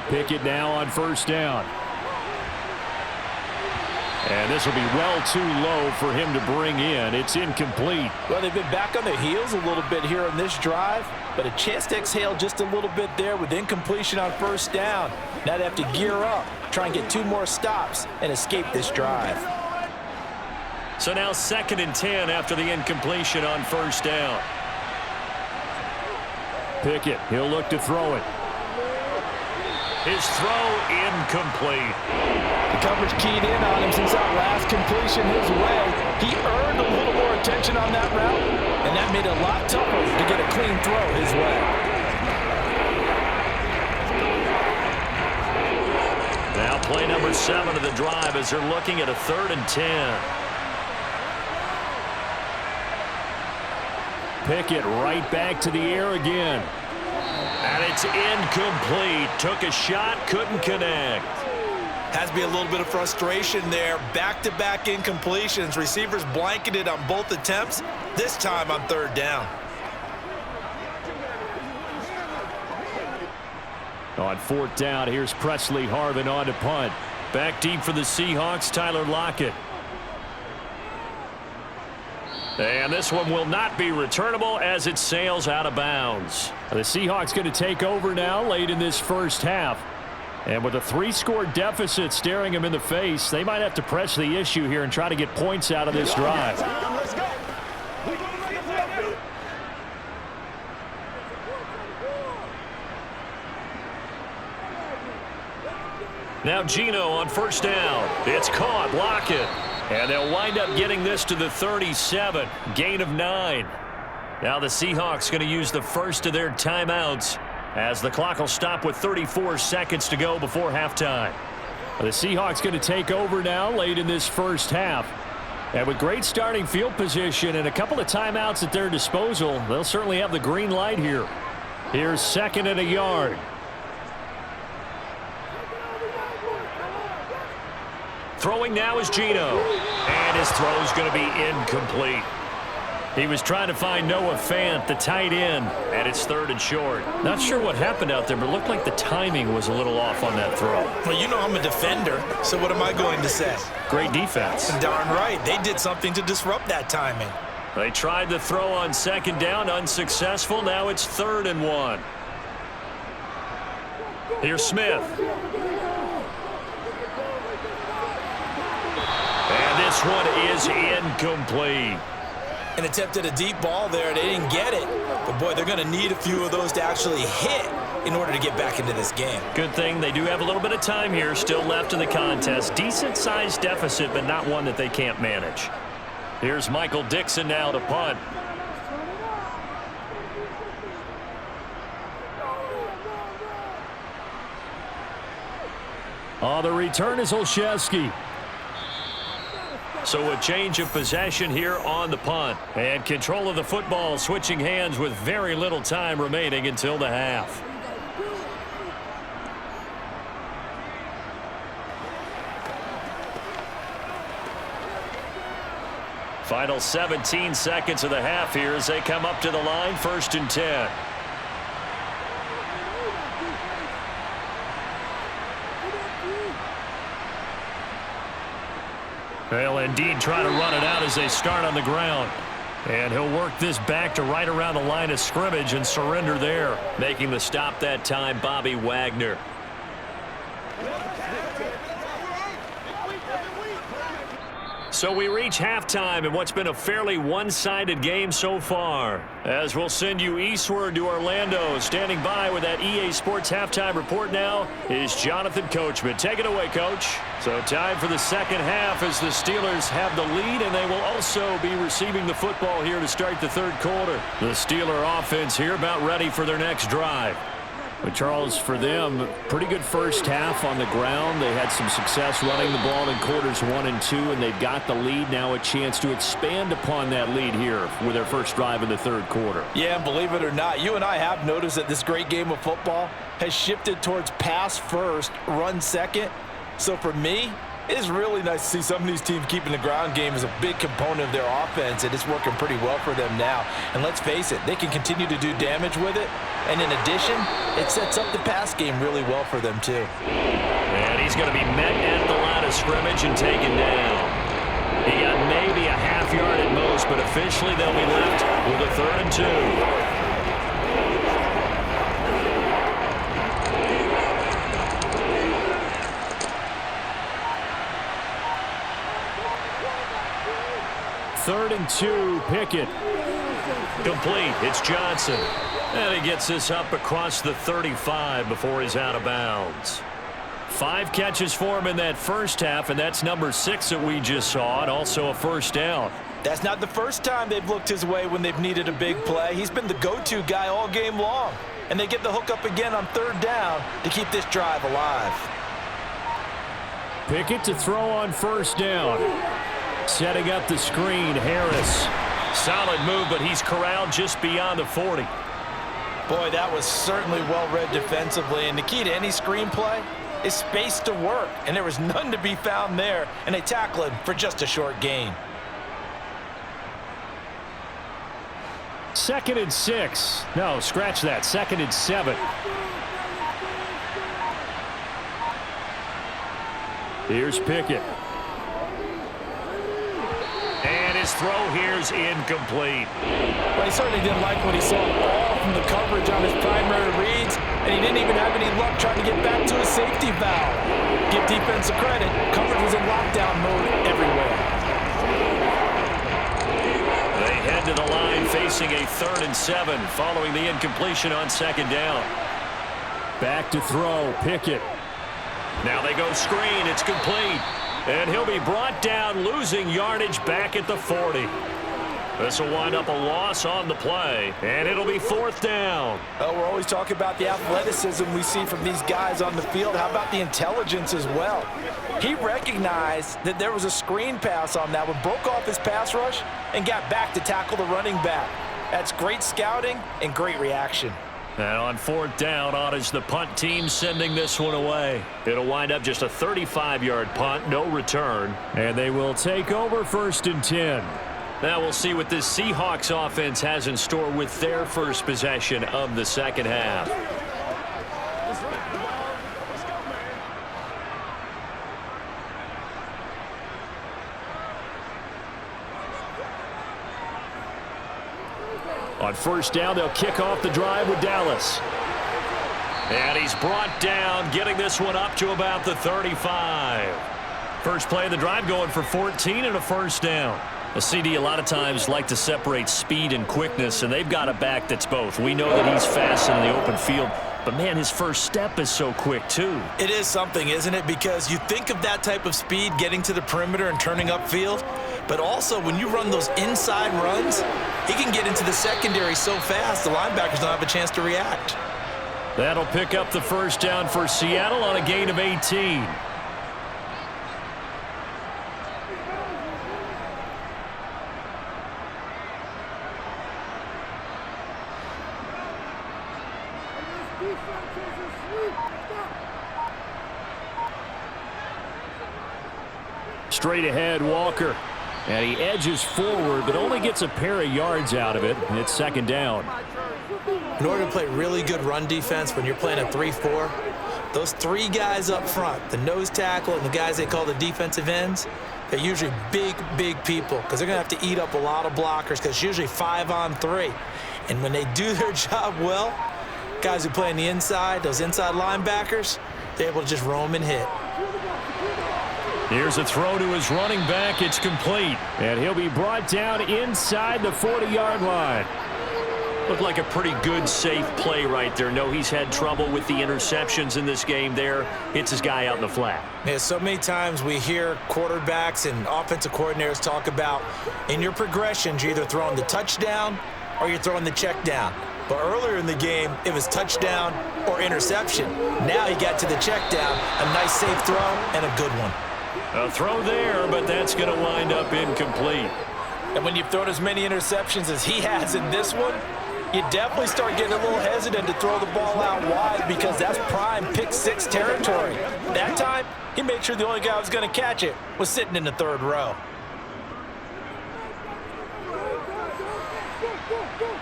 Pickett now on 1st down. And this will be well too low for him to bring in. It's incomplete. Well, they've been back on their heels a little bit here on this drive, but a chance to exhale just a little bit there with incompletion on 1st down. Now they have to gear up, try and get 2 more stops, and escape this drive. So now 2nd and 10 after the incompletion on 1st down. Pickett, he'll look to throw it. His throw incomplete. The coverage keyed in on him since that last completion his way. He earned a little more attention on that route, and And that made it a lot tougher to get a clean throw his way. Now play number 7 of the drive as they're looking at a 3rd and 10. Pickett right back to the air again. And it's incomplete. Took a shot, couldn't connect. Has to be a little bit of frustration there. Back-to-back incompletions. Receivers blanketed on both attempts. This time on 3rd down. On 4th down, here's Presley Harvin on to punt. Back deep for the Seahawks, Tyler Lockett. And this one will not be returnable as it sails out of bounds. The Seahawks going to take over now late in this first half. And with a 3-score deficit staring them in the face, they might have to press the issue here and try to get points out of this drive. Let's go. Now Geno on 1st down. It's caught. Lockett. And they'll wind up getting this to the 37. Gain of 9. Now the Seahawks going to use the first of their timeouts as the clock will stop with 34 seconds to go before halftime. The Seahawks going to take over now late in this first half. And with great starting field position and a couple of timeouts at their disposal, they'll certainly have the green light here. Here's 2nd and a yard. Throwing now is Geno. And his throw is going to be incomplete. He was trying to find Noah Fant, the tight end, and it's 3rd and short. Not sure what happened out there, but it looked like the timing was a little off on that throw. Well, you know I'm a defender, so what am I going to say? Great defense. Darn right. They did something to disrupt that timing. They tried the throw on 2nd down, unsuccessful. Now it's 3rd and 1. Here's Smith. And this one is incomplete. An attempt at a deep ball there. They didn't get it. But, boy, they're going to need a few of those to actually hit in order to get back into this game. Good thing they do have a little bit of time here still left in the contest. Decent-sized deficit, but not one that they can't manage. Here's Michael Dixon now to punt. The return is Olszewski. So a change of possession here on the punt. And control of the football switching hands with very little time remaining until the half. Final 17 seconds of the half here as they come up to the line, 1st and 10. They'll indeed try to run it out as they start on the ground. And he'll work this back to right around the line of scrimmage and surrender there. Making the stop that time, Bobby Wagner. So we reach halftime in what's been a fairly one-sided game so far. As we'll send you eastward to Orlando. Standing by with that EA Sports halftime report now is Jonathan Coachman. Take it away, Coach. So time for the second half as the Steelers have the lead, and they will also be receiving the football here to start the 3rd quarter. The Steeler offense here about ready for their next drive. But Charles, for them, pretty good first half on the ground. They had some success running the ball in quarters 1 and 2, and they've got the lead. Now a chance to expand upon that lead here with their first drive in the 3rd quarter. Yeah, and believe it or not, you and I have noticed that this great game of football has shifted towards pass first, run second. So for me, it is really nice to see some of these teams keeping the ground game as a big component of their offense, and it's working pretty well for them now. And let's face it, they can continue to do damage with it. And in addition, it sets up the pass game really well for them too. And he's going to be met at the line of scrimmage and taken down. He got maybe a half yard at most, but officially they'll be left with a 3rd and 2. Third and 2, Pickett. Complete. It's Johnson. And he gets this up across the 35 before he's out of bounds. 5 catches for him in that first half, and that's number 6 that we just saw, and also a first down. That's not the first time they've looked his way when they've needed a big play. He's been the go-to guy all game long. And they get the hook up again on 3rd down to keep this drive alive. Pickett to throw on 1st down. Setting up the screen, Harris. Solid move, but he's corralled just beyond the 40. Boy, that was certainly well-read defensively. And the key to any screen play is space to work. And there was none to be found there. And they tackle him for just a short gain. 2nd and 6. No, scratch that. 2nd and 7. Here's Pickett. And his throw here's incomplete. Well, he certainly didn't like what he saw all from the coverage on his primary reads, and he didn't even have any luck trying to get back to his safety valve. Give defense a credit. Coverage was in lockdown mode everywhere. They head to the line facing a 3rd and 7 following the incompletion on 2nd down. Back to throw, Pickett. Now they go screen. It's complete. And he'll be brought down, losing yardage back at the 40. This will wind up a loss on the play, and it'll be 4th down. Oh, we're always talking about the athleticism we see from these guys on the field. How about the intelligence as well? He recognized that there was a screen pass on that one, broke off his pass rush, and got back to tackle the running back. That's great scouting and great reaction. And on 4th down, on is the punt team sending this one away. It'll wind up just a 35-yard punt, no return. And they will take over 1st and 10. Now we'll see what this Seahawks offense has in store with their first possession of the 2nd half. On 1st down, they'll kick off the drive with Dallas. And he's brought down, getting this one up to about the 35. First play of the drive going for 14 and a 1st down. A CD a lot of times like to separate speed and quickness, and they've got a back that's both. We know that he's fast in the open field, but man, his first step is so quick too. It is something, isn't it? Because you think of that type of speed getting to the perimeter and turning upfield, but also when you run those inside runs, he can get into the secondary so fast the linebackers don't have a chance to react. That'll pick up the 1st down for Seattle on a gain of 18. Straight ahead, Walker. And he edges forward, but only gets a pair of yards out of it. And it's 2nd down. In order to play really good run defense when you're playing a 3-4, those 3 guys up front, the nose tackle and the guys they call the defensive ends, they're usually big, big people because they're going to have to eat up a lot of blockers because it's usually 5 on 3. And when they do their job well, guys who play on the inside, those inside linebackers, they're able to just roam and hit. Here's a throw to his running back. It's complete. And he'll be brought down inside the 40-yard line. Looked like a pretty good, safe play right there. No, he's had trouble with the interceptions in this game there. Hits his guy out in the flat. Yeah, so many times we hear quarterbacks and offensive coordinators talk about in your progressions, you're either throwing the touchdown or you're throwing the check down. But earlier in the game, it was touchdown or interception. Now he got to the check down, a nice safe throw and a good one. A throw there, but that's going to wind up incomplete. And when you've thrown as many interceptions as he has in this one, you definitely start getting a little hesitant to throw the ball out wide because that's prime pick-6 territory. That time, he made sure the only guy who was going to catch it was sitting in the 3rd row.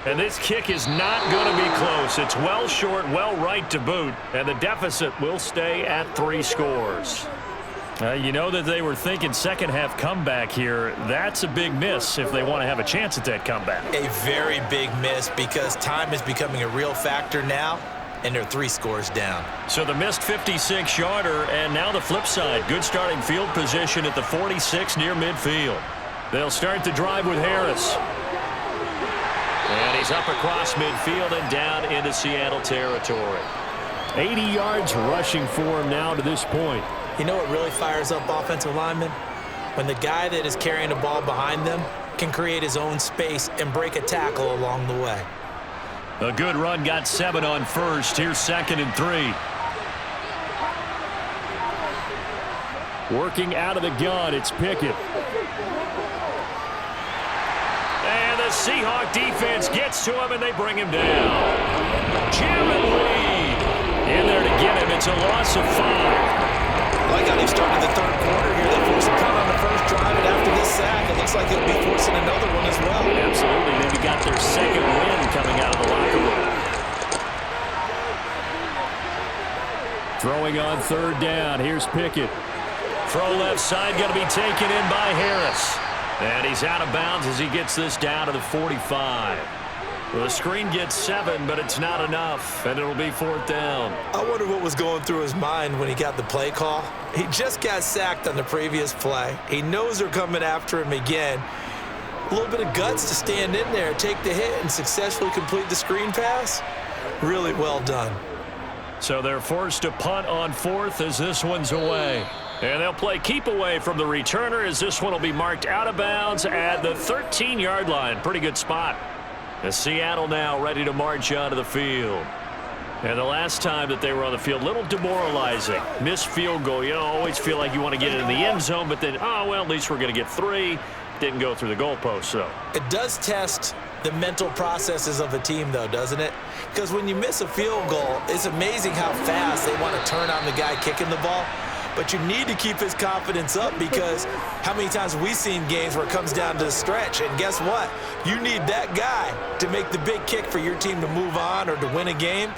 And this kick is not going to be close. It's well short, well right to boot, and the deficit will stay at 3 scores. You know that they were thinking 2nd half comeback here. That's a big miss if they want to have a chance at that comeback. A very big miss because time is becoming a real factor now, and they're 3 scores down. So the missed 56-yarder, and now the flip side. Good starting field position at the 46 near midfield. They'll start the drive with Harris. And he's up across midfield and down into Seattle territory. 80 yards rushing for him now to this point. You know what really fires up offensive linemen? When the guy that is carrying the ball behind them can create his own space and break a tackle along the way. A good run got 7 on first. Here's 2nd and 3. Working out of the gun, it's Pickett. And the Seahawks defense gets to him, and they bring him down. Jim and lead. In there to get him. It's a loss of 5. I like how they've started the third quarter here. They forced a punt on the first drive, and after this sack, it looks like they'll be forcing another one as well. Absolutely. Maybe got their second win coming out of the locker room. Throwing on 3rd down. Here's Pickett. Throw left side, going to be taken in by Harris. And he's out of bounds as he gets this down to the 45. Well, the screen gets 7, but it's not enough, and it'll be 4th down. I wonder what was going through his mind when he got the play call. He just got sacked on the previous play. He knows they're coming after him again. A little bit of guts to stand in there, take the hit, and successfully complete the screen pass. Really well done. So they're forced to punt on 4th as this one's away. And they'll play keep away from the returner as this one will be marked out of bounds at the 13-yard line. Pretty good spot. As Seattle now ready to march onto the field. And the last time that they were on the field, a little demoralizing. Missed field goal. You know, always feel like you want to get it in the end zone, but then, oh, well, at least we're going to get 3. Didn't go through the goalpost, though. It does test the mental processes of a team, though, doesn't it? Because when you miss a field goal, it's amazing how fast they want to turn on the guy kicking the ball. But you need to keep his confidence up because how many times have we seen games where it comes down to the stretch? And guess what? You need that guy to make the big kick for your team to move on or to win a game.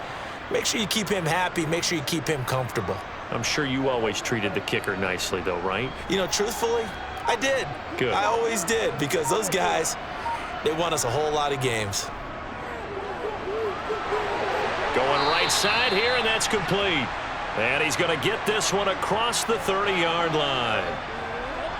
Make sure you keep him happy. Make sure you keep him comfortable. I'm sure you always treated the kicker nicely, though, right? You know, truthfully, I did. Good. I always did because those guys, they won us a whole lot of games. Going right side here, and that's complete. And he's going to get this one across the 30-yard line.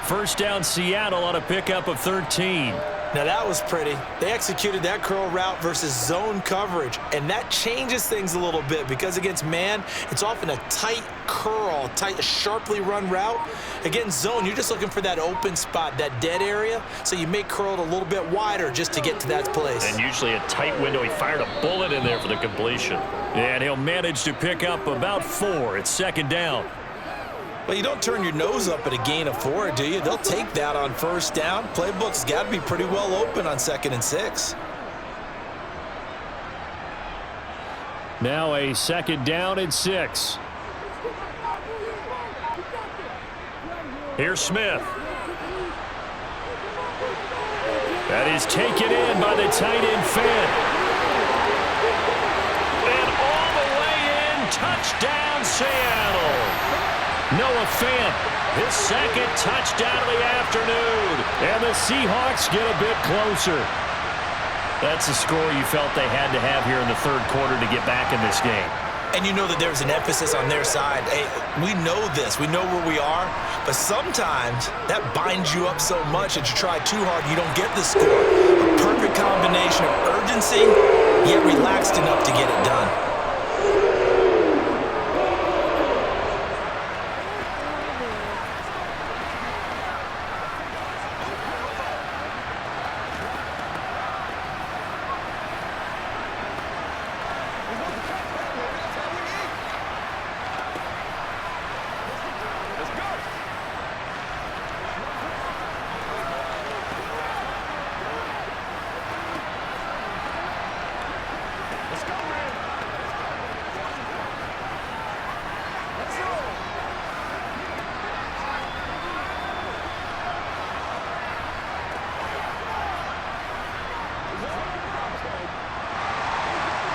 First down, Seattle on a pickup of 13. Now that was pretty. They executed that curl route versus zone coverage, and that changes things a little bit because against man, it's often a tight curl, tight, sharply run route. Against zone, you're just looking for that open spot, that dead area, so you may curl it a little bit wider just to get to that place. And usually a tight window. He fired a bullet in there for the completion. And he'll manage to pick up about 4. It's 2nd down. Well, you don't turn your nose up at a gain of 4, do you? They'll take that on first down. Playbook's got to be pretty well open on 2nd and 6. Now a 2nd down and 6. Here's Smith. That is taken in by the tight end Finn. And all the way in, touchdown Seattle. Noah Fant, his 2nd touchdown of the afternoon. And the Seahawks get a bit closer. That's a score you felt they had to have here in the 3rd quarter to get back in this game. And you know that there's an emphasis on their side. Hey, we know this. We know where we are. But sometimes that binds you up so much that you try too hard, you don't get the score. A perfect combination of urgency, yet relaxed enough to get it done.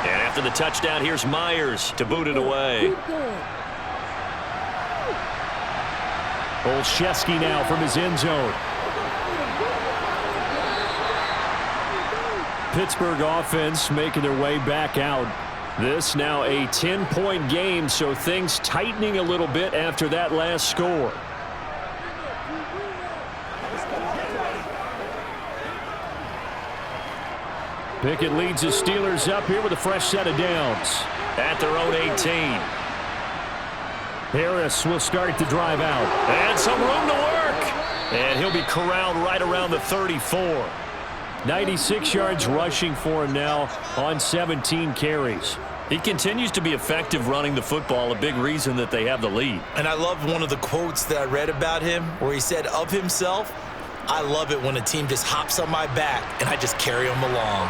After the touchdown, here's Myers to boot it away. Olszewski now from his end zone. Pittsburgh offense making their way back out. This now a 10-point game, so things tightening a little bit after that last score. Pickett leads the Steelers up here with a fresh set of downs at their own 18. Harris will start to drive out. And some room to work. And he'll be corralled right around the 34. 96 yards rushing for him now on 17 carries. He continues to be effective running the football, a big reason that they have the lead. And I love one of the quotes that I read about him where he said of himself, "I love it when a team just hops on my back and I just carry them along."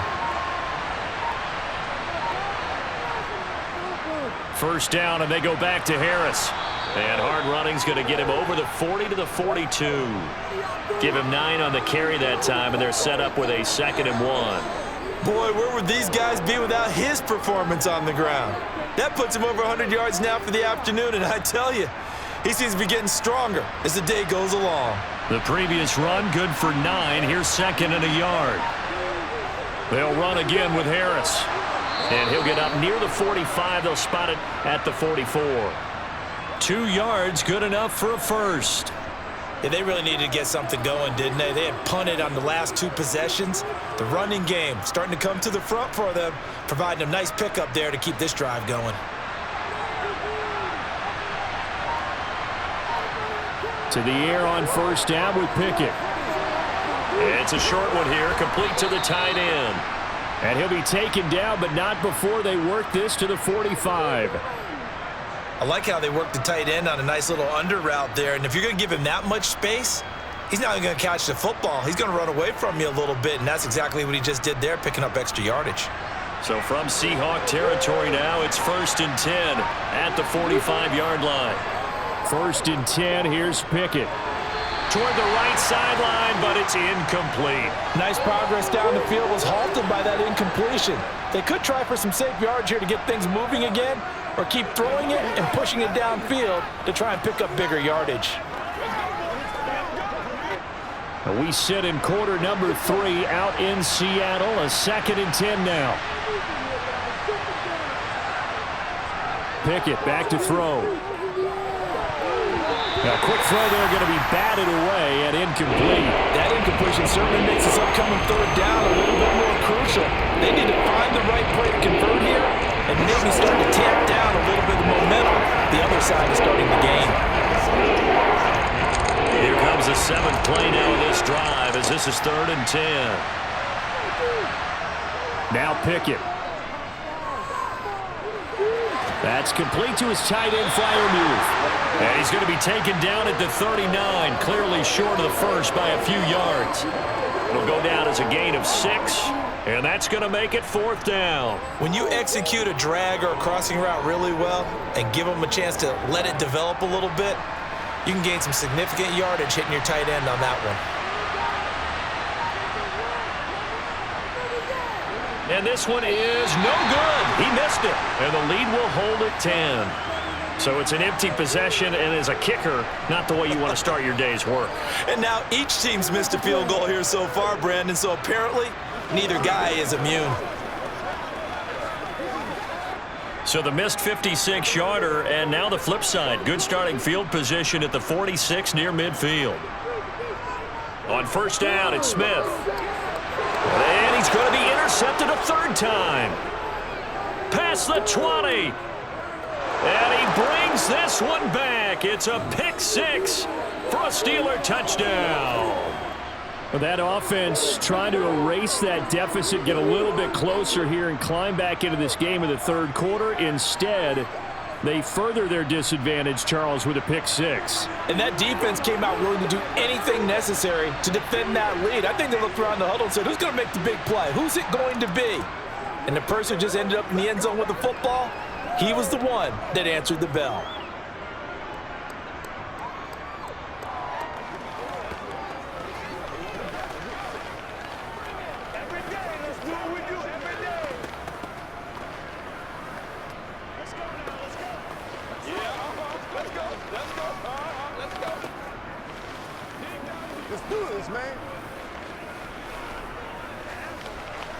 First down, and they go back to Harris. And hard running's going to get him over the 40 to the 42. Give him 9 on the carry that time, and they're set up with a 2nd and 1. Boy, where would these guys be without his performance on the ground? That puts him over 100 yards now for the afternoon, and I tell you, he seems to be getting stronger as the day goes along. The previous run, good for 9. Here's 2nd and a yard. They'll run again with Harris. And he'll get up near the 45. They'll spot it at the 44. 2 yards, good enough for a first. Yeah, they really needed to get something going, didn't they? They had punted on the last 2 possessions. The running game starting to come to the front for them, providing a nice pickup there to keep this drive going. To the air on first down with Pickett. It's a short one here, complete to the tight end. And he'll be taken down, but not before they work this to the 45. I like how they work the tight end on a nice little under route there. And if you're going to give him that much space, he's not going to catch the football. He's going to run away from you a little bit, and that's exactly what he just did there, picking up extra yardage. So from Seahawk territory now, it's 1st and 10 at the 45-yard line. 1st and 10, here's Pickett. Toward the right sideline, but it's incomplete. Nice progress down the field, was halted by that incompletion. They could try for some safe yards here to get things moving again, or keep throwing it and pushing it downfield to try and pick up bigger yardage. We sit in quarter number 3 out in Seattle. A 2nd and 10 now. Pickett back to throw. A quick throw there, going to be batted away and incomplete. That incompletion certainly makes this upcoming 3rd down a little bit more crucial. They need to find the right play to convert here and maybe start to tamp down a little bit of momentum. The other side is starting to gain. Here comes the 7th play now of this drive as this is 3rd and 10. Now Pickett. That's complete to his tight end flyer move. And he's going to be taken down at the 39, clearly short of the first by a few yards. It'll go down as a gain of 6, and that's going to make it 4th down. When you execute a drag or a crossing route really well and give them a chance to let it develop a little bit, you can gain some significant yardage hitting your tight end on that one. And this one is no good. He missed it. And the lead will hold at 10. So it's an empty possession, and as a kicker, not the way you want to start your day's work. And now each team's missed a field goal here so far, Brandon, so apparently neither guy is immune. So the missed 56-yarder, and now the flip side. Good starting field position at the 46 near midfield. On first down, it's Smith. And he's going to be intercepted a 3rd time. Past the 20. And he brings this one back. It's a pick 6 for a Steeler touchdown. Well, that offense trying to erase that deficit, get a little bit closer here and climb back into this game in the 3rd quarter. Instead, they further their disadvantage, Charles, with a pick 6. And that defense came out willing to do anything necessary to defend that lead. I think they looked around the huddle and said, who's going to make the big play? Who's it going to be? And the person just ended up in the end zone with the football. He was the one that answered the bell. Every day, let's do it with you every day. Let's go now, let's go. Yeah, let's go, let's go, let's go. Let's do this, man.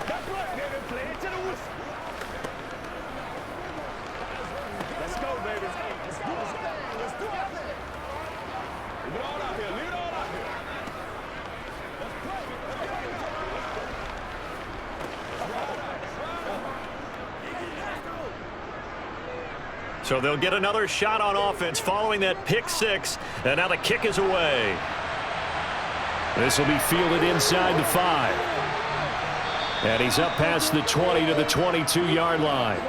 That's right, baby, play it to the whistle. Let's go, baby. Let's do this thing. Let's do our thing. Leave it all out here. Leave it all out here. Let's play. So they'll get another shot on offense following that pick 6, and now the kick is away. This will be fielded inside the 5. And he's up past the 20 to the 22-yard line.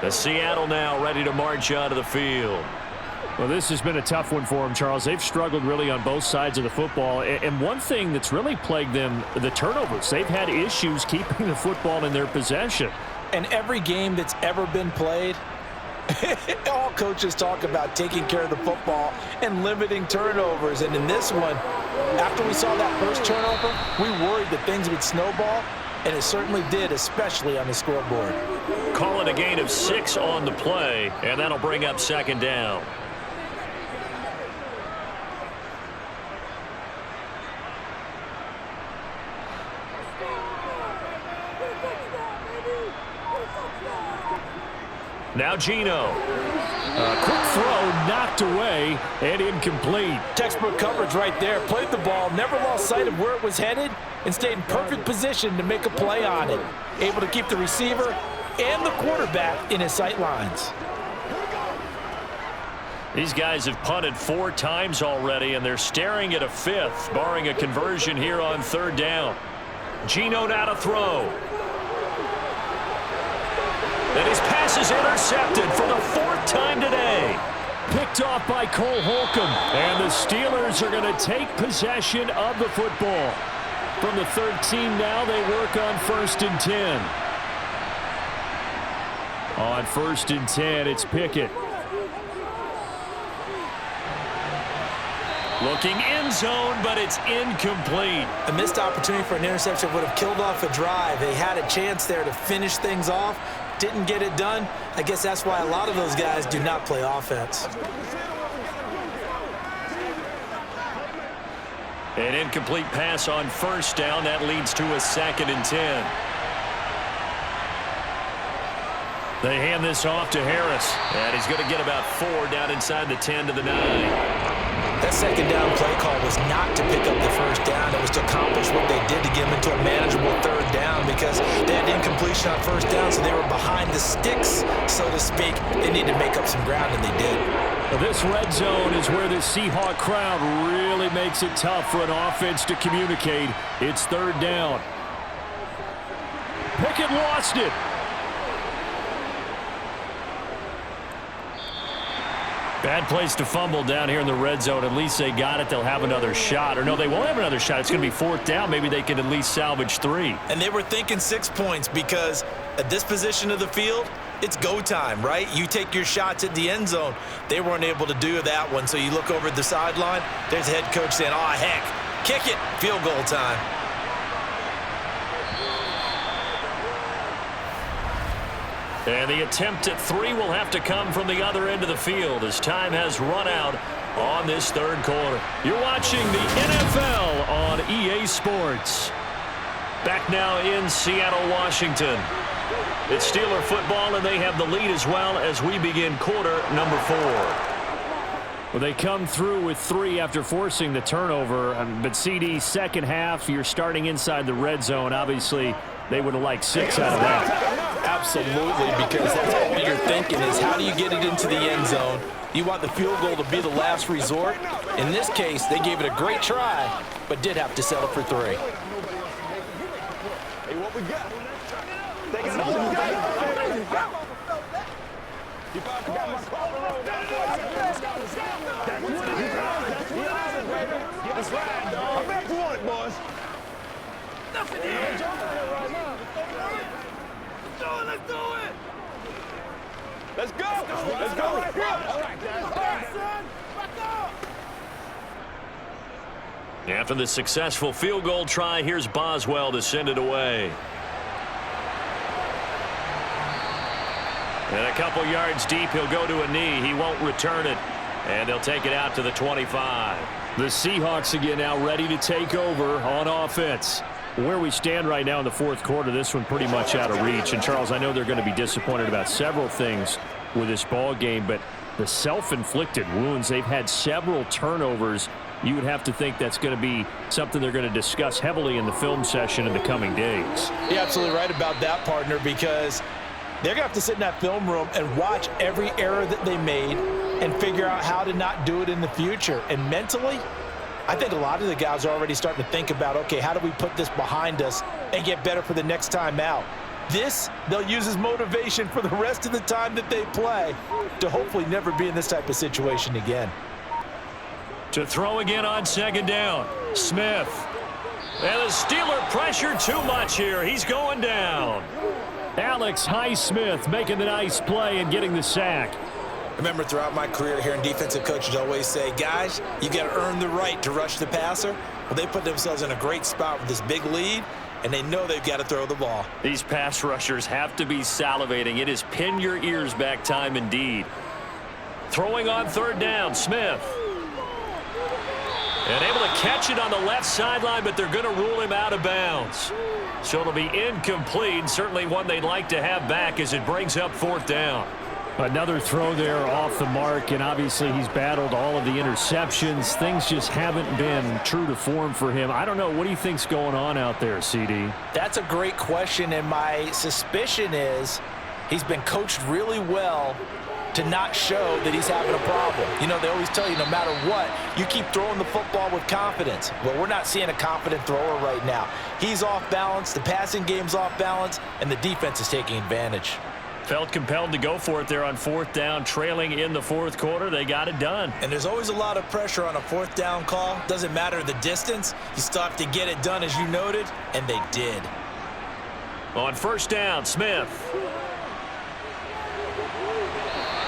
The Seattle now ready to march out of the field. Well, this has been a tough one for them, Charles. They've struggled really on both sides of the football. And one thing that's really plagued them, the turnovers. They've had issues keeping the football in their possession. And every game that's ever been played, all coaches talk about taking care of the football and limiting turnovers. And in this one, after we saw that first turnover, we worried that things would snowball, and it certainly did, especially on the scoreboard. Call it a gain of 6 on the play, and that'll bring up second down. Now Geno. Quick throw knocked away and incomplete. Textbook coverage right there. Played the ball, never lost sight of where it was headed, and stayed in perfect position to make a play on it. Able to keep the receiver and the quarterback in his sight lines. These guys have punted 4 times already, and they're staring at a 5th, barring a conversion here on 3rd down. Geno now to throw. And his pass is intercepted for the 4th time today. Picked off by Cole Holcomb. And the Steelers are going to take possession of the football. From the 13 now, they work on 1st and 10. On 1st and 10, it's Pickett. Looking end zone, but it's incomplete. A missed opportunity for an interception would have killed off a drive. They had a chance there to finish things off. Didn't get it done. I guess that's why a lot of those guys do not play offense. An incomplete pass on 1st down. That leads to a 2nd and 10. They hand this off to Harris. And he's going to get about 4 down inside the 10 to the 9. That 2nd down play call was not to pick up the 1st down. It was to accomplish what they did to get them into a manageable 3rd down because they had incompletion on 1st down, so they were behind the sticks, so to speak. They needed to make up some ground, and they did. Well, this red zone is where the Seahawk crowd really makes it tough for an offense to communicate. It's 3rd down. Pickett lost it. Bad place to fumble down here in the red zone. At least they got it. They'll have another shot. Or no, they won't have another shot. It's going to be 4th down. Maybe they can at least salvage 3. And they were thinking 6 points because at this position of the field, it's go time, right? You take your shots at the end zone. They weren't able to do that one. So you look over at the sideline. There's the head coach saying, oh, heck, kick it. Field goal time. And the attempt at 3 will have to come from the other end of the field as time has run out on this 3rd quarter. You're watching the NFL on EA Sports. Back now in Seattle, Washington. It's Steeler football, and they have the lead as well as we begin quarter number 4. Well, they come through with 3 after forcing the turnover. But CD, second half, you're starting inside the red zone. Obviously, they would have liked 6 out of that. Absolutely, because that's all you're thinking is how do you get it into the end zone? You want the field goal to be the last resort. In this case, they gave it a great try, but did have to settle for 3. Hey, what we got? They got I'm back to it, boys. Nothing here. Let's do it. Let's go. Let's go right here. All right, After the successful field goal try, here's Boswell to send it away. And a couple yards deep, he'll go to a knee. He won't return it. And they'll take it out to the 25. The Seahawks again now ready to take over on offense. Where we stand right now in the 4th quarter, this one pretty much out of reach. And, Charles, I know they're going to be disappointed about several things with this ball game, but the self-inflicted wounds, they've had several turnovers. You would have to think that's going to be something they're going to discuss heavily in the film session in the coming days. You're absolutely right about that, partner, because they're going to have to sit in that film room and watch every error that they made and figure out how to not do it in the future. And mentally, I think a lot of the guys are already starting to think about, okay, how do we put this behind us and get better for the next time out? This, they'll use as motivation for the rest of the time that they play to hopefully never be in this type of situation again. To throw again on second down, Smith. And the Steeler pressure too much here. He's going down. Alex Highsmith making the nice play and getting the sack. Remember, throughout my career, hearing defensive coaches always say, guys, you got to earn the right to rush the passer. Well, they put themselves in a great spot with this big lead, and they know they've got to throw the ball. These pass rushers have to be salivating. It is pin your ears back time indeed. Throwing on third down, Smith. And able to catch it on the left sideline, but they're going to rule him out of bounds. So it'll be incomplete, certainly one they'd like to have back as it brings up fourth down. Another throw there off the mark, and obviously he's battled all of the interceptions. Things just haven't been true to form for him. I don't know. What do you think's going on out there, CD? That's a great question, and my suspicion is he's been coached really well to not show that he's having a problem. You know, they always tell you no matter what, you keep throwing the football with confidence. Well, we're not seeing a confident thrower right now. He's off balance, the passing game's off balance, and the defense is taking advantage. Felt compelled to go for it there on fourth down, trailing in the fourth quarter. They got it done. And there's always a lot of pressure on a fourth down call. Doesn't matter the distance. You still have to get it done, as you noted, and they did. On first down, Smith.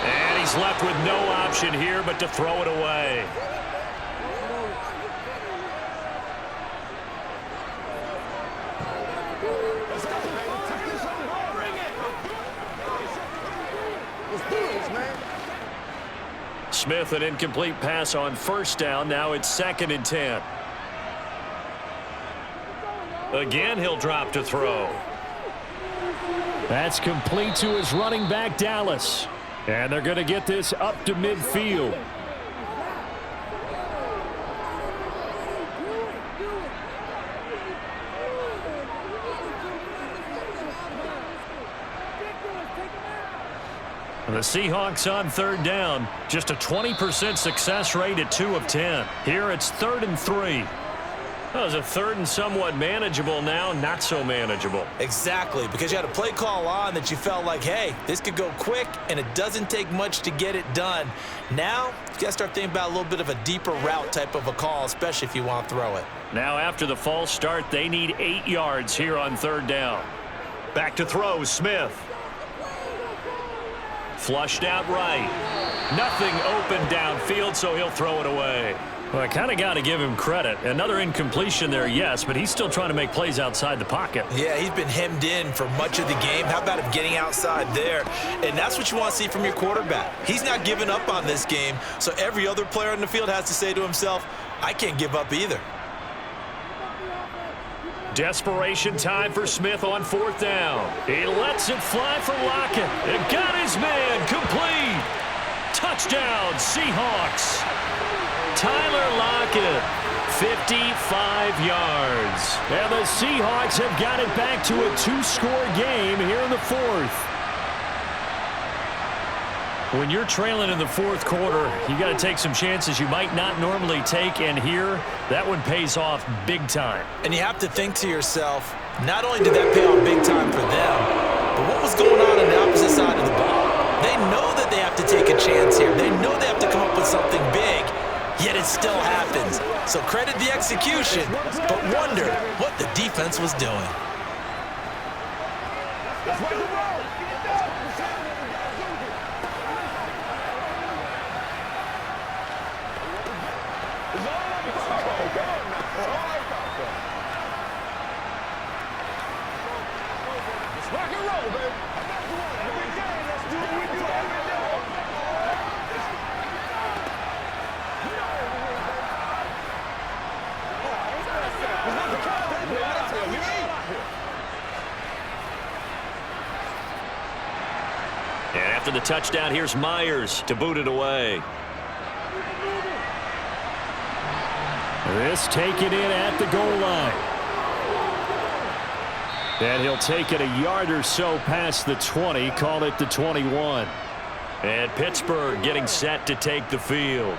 And he's left with no option here but to throw it away. Smith, an incomplete pass on first down. Now it's 2nd and 10. Again, he'll drop to throw. That's complete to his running back, Dallas. And they're going to get this up to midfield. The Seahawks on third down. Just a 20% success rate at 2 of 10. Here it's 3rd and 3. That was a 3rd and somewhat manageable, now not so manageable. Exactly, because you had a play call on that you felt like, hey, this could go quick, and it doesn't take much to get it done. Now, you got to start thinking about a little bit of a deeper route type of a call, especially if you want to throw it. Now after the false start, they need 8 yards here on third down. Back to throw, Smith. Flushed out right. Nothing open downfield, so he'll throw it away. Well, I kind of got to give him credit. Another incompletion there, yes, but he's still trying to make plays outside the pocket. Yeah, he's been hemmed in for much of the game. How about him getting outside there? And that's what you want to see from your quarterback. He's not giving up on this game, so every other player on the field has to say to himself, I can't give up either. Desperation time for Smith on fourth down. He lets it fly for Lockett. It got his man complete. Touchdown, Seahawks. Tyler Lockett, 55 yards. And the Seahawks have got it back to a 2-score game here in the fourth. When you're trailing in the fourth quarter, you got to take some chances you might not normally take, and here, that one pays off big time. And you have to think to yourself, not only did that pay off big time for them, but what was going on the opposite side of the ball? They know that they have to take a chance here. They know they have to come up with something big, yet it still happens. So credit the execution, but wonder what the defense was doing. And after the touchdown, here's Myers to boot it away. This taken in at the goal line. And he'll take it a yard or so past the 20, call it the 21. And Pittsburgh getting set to take the field.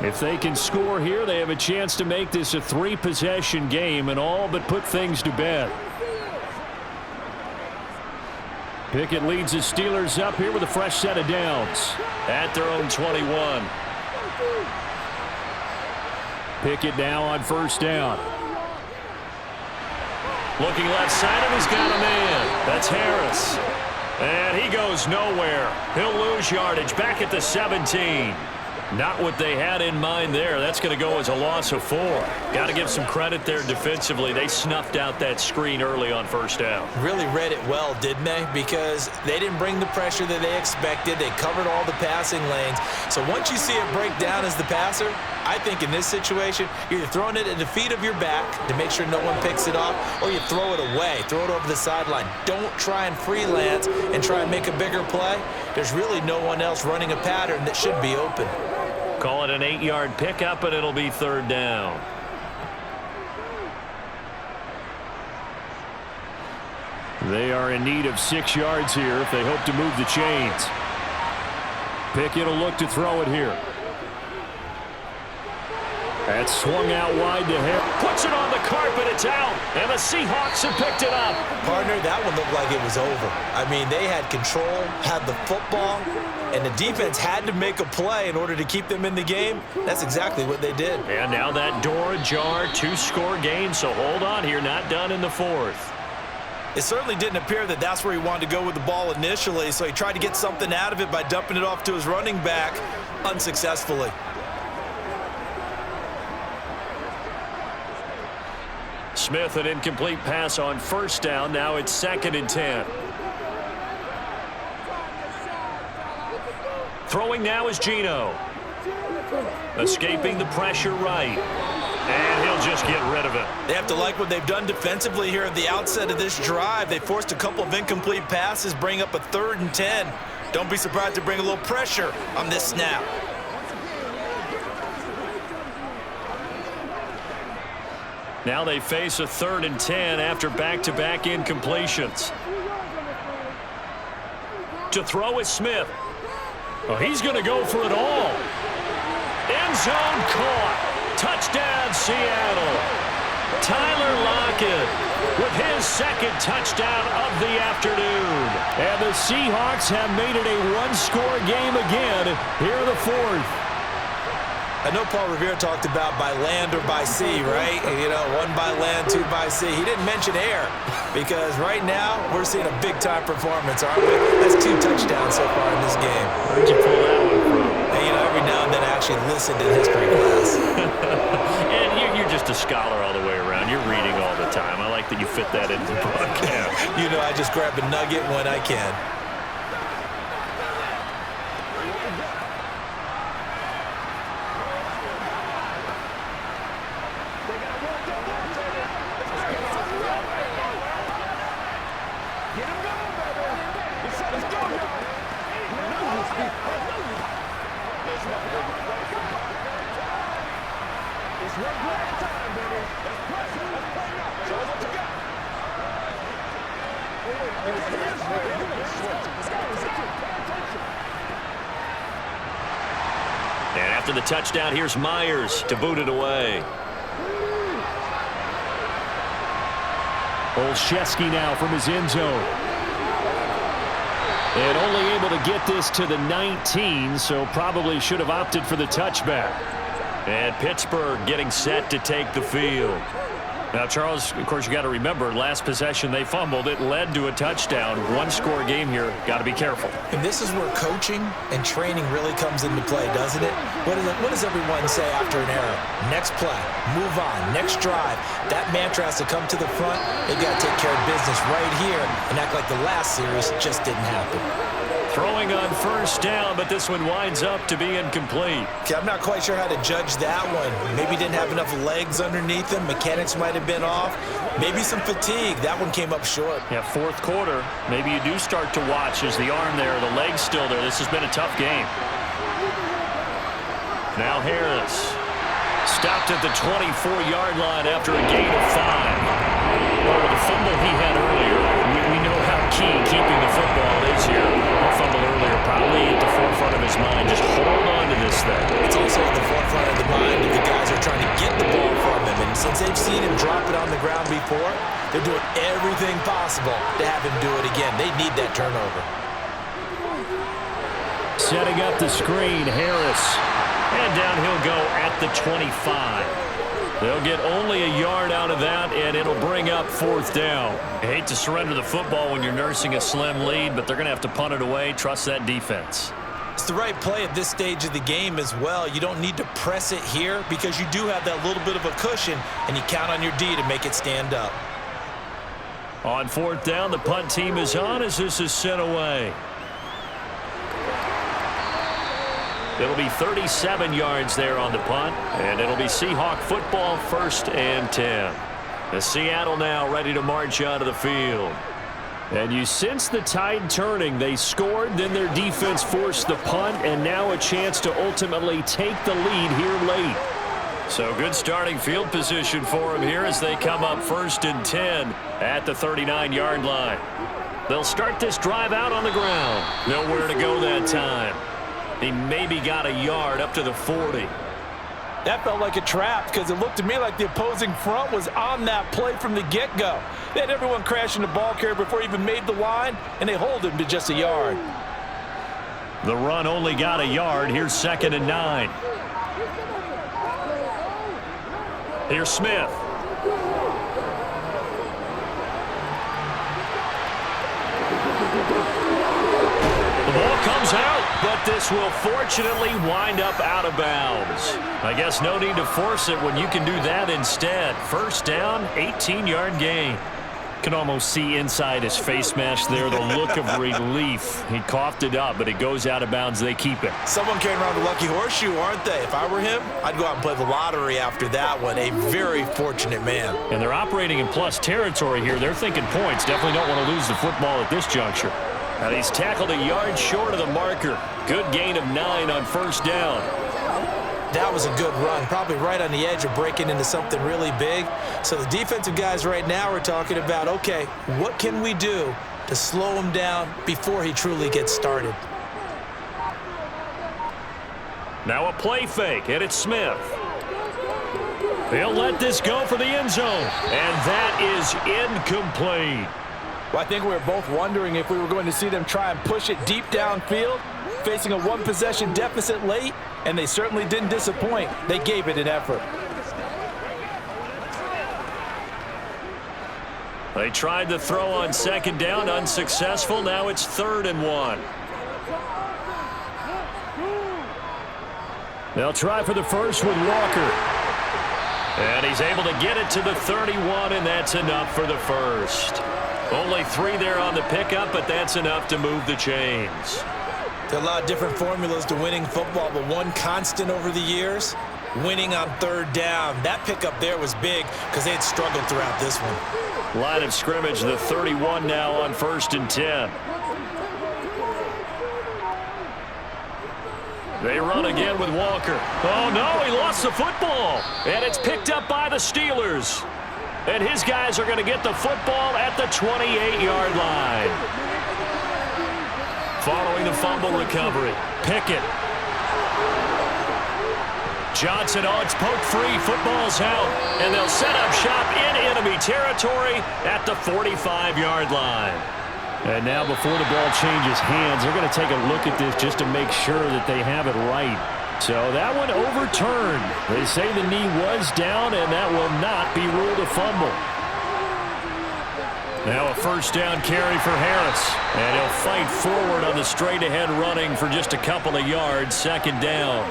If they can score here, they have a chance to make this a 3-possession game and all but put things to bed. Pickett leads the Steelers up here with a fresh set of downs at their own 21. Pickett now on first down. Looking left side, and he's got a man. That's Harris. And he goes nowhere. He'll lose yardage back at the 17. Not what they had in mind there. That's going to go as a loss of 4. Got to give some credit there defensively. They snuffed out that screen early on first down. Really read it well, didn't they? Because they didn't bring the pressure that they expected. They covered all the passing lanes. So once you see it break down as the passer, I think in this situation, you're throwing it at the feet of your back to make sure no one picks it off, or you throw it away, throw it over the sideline. Don't try and freelance and try and make a bigger play. There's really no one else running a pattern that should be open. Call it an 8-yard pickup, and it'll be third down. They are in need of 6 yards here if they hope to move the chains. Pickett will look to throw it here. That's swung out wide to him. Puts it on the carpet. It's out. And the Seahawks have picked it up. Partner, that one looked like it was over. I mean, they had control, had the football, and the defense had to make a play in order to keep them in the game. That's exactly what they did. And now that door ajar, 2-score game, so hold on here, not done in the 4th. It certainly didn't appear that that's where he wanted to go with the ball initially, so he tried to get something out of it by dumping it off to his running back unsuccessfully. Smith, an incomplete pass on first down. Now it's 2nd and 10. Throwing now is Geno. Escaping the pressure right. And he'll just get rid of it. They have to like what they've done defensively here at the outset of this drive. They forced a couple of incomplete passes, bring up a 3rd and 10. Don't be surprised to bring a little pressure on this snap. Now they face a 3rd and 10 after back-to-back incompletions. To throw is Smith. Oh, he's going to go for it all. End zone caught. Touchdown, Seattle. Tyler Lockett with his 2nd touchdown of the afternoon. And the Seahawks have made it a 1-score game again here in the 4th. I know Paul Revere talked about by land or by sea, right? You know, 1 by land, 2 by sea. He didn't mention air because right now we're seeing a big-time performance, aren't we? That's 2 touchdowns so far in this game. Where'd you pull that one from? And, you know, every now and then I actually listened in history class. And you're just a scholar all the way around. You're reading all the time. I like that you fit that into the book. Yeah. You know, I just grab a nugget when I can. And after the touchdown, here's Myers to boot it away. Olszewski now from his end zone. And only able to get this to the 19, so probably should have opted for the touchback. And Pittsburgh getting set to take the field. Now, Charles, of course, you got to remember, last possession they fumbled. It led to a touchdown. 1-score game here. Got to be careful. And this is where coaching and training really comes into play, doesn't it? What does everyone say after an error? Next play, move on, next drive. That mantra has to come to the front. They got to take care of business right here and act like the last series just didn't happen. Throwing on first down, but this one winds up to be incomplete. Okay, I'm not quite sure how to judge that one. Maybe didn't have enough legs underneath him. Mechanics might have been off. Maybe some fatigue. That one came up short. Yeah, 4th quarter. Maybe you do start to watch as the arm there, the leg's still there. This has been a tough game. Now Harris. Stopped at the 24-yard line after a gain of 5. Well, the fumble he had earlier, we know how key keeping the football is here. That fumble earlier probably at the forefront of his mind. Just hold on to this thing. It's also at the forefront of before. They're doing everything possible to have him do it again. They need that turnover. Setting up the screen, Harris. And down he'll go at the 25. They'll get only a yard out of that, and it'll bring up 4th down. I hate to surrender the football when you're nursing a slim lead, but they're going to have to punt it away. Trust that defense. It's the right play at this stage of the game as well. You don't need to press it here because you do have that little bit of a cushion, and you count on your D to make it stand up. On 4th down, the punt team is on as this is sent away. It'll be 37 yards there on the punt, and it'll be Seahawk football, 1st and 10. The Seattle now ready to march out of the field. And you sense the tide turning. They scored, then their defense forced the punt, and now a chance to ultimately take the lead here late. So good starting field position for them here as they come up 1st and 10 at the 39-yard line. They'll start this drive out on the ground. Nowhere to go that time. He maybe got a yard up to the 40. That felt like a trap because it looked to me like the opposing front was on that play from the get-go. They had everyone crashing the ball carrier before he even made the line, and they hold him to just a yard. The run only got a yard. Here's 2nd and 9. Here's Smith. The ball comes out, but this will fortunately wind up out of bounds. I guess no need to force it when you can do that instead. 1st down, 18-yard gain. Can almost see inside his face mask there, the look of relief. He coughed it up, but it goes out of bounds. They keep it. Someone carrying around the lucky horseshoe, aren't they? If I were him, I'd go out and play the lottery after that one. A very fortunate man. And they're operating in plus territory here. They're thinking points. Definitely don't want to lose the football at this juncture. And he's tackled a yard short of the marker. Good gain of 9 on 1st down. That was a good run, probably right on the edge of breaking into something really big. So the defensive guys right now are talking about, okay, what can we do to slow him down before he truly gets started? Now a play fake, and it's Smith. They'll let this go for the end zone, and that is incomplete. Well, I think we were both wondering if we were going to see them try and push it deep downfield, facing a one-possession deficit late, and they certainly didn't disappoint. They gave it an effort. They tried to throw on 2nd down, unsuccessful. Now it's 3rd and 1. They'll try for the first with Walker. And he's able to get it to the 31, and that's enough for the first. Only 3 there on the pickup, but that's enough to move the chains. There are a lot of different formulas to winning football, but one constant over the years, winning on 3rd down. That pickup there was big because they had struggled throughout this one. Line of scrimmage, the 31 now on 1st and 10. They run again with Walker. Oh, no, he lost the football. And it's picked up by the Steelers. And his guys are going to get the football at the 28-yard line. Following the fumble recovery, Pickett. Johnson, oh, it's poked free. Football's out. And they'll set up shop in enemy territory at the 45-yard line. And now before the ball changes hands, they're going to take a look at this just to make sure that they have it right. So that one overturned. They say the knee was down, and that will not be ruled a fumble. Now a 1st down carry for Harris. And he'll fight forward on the straight-ahead running for just a couple of yards. 2nd down.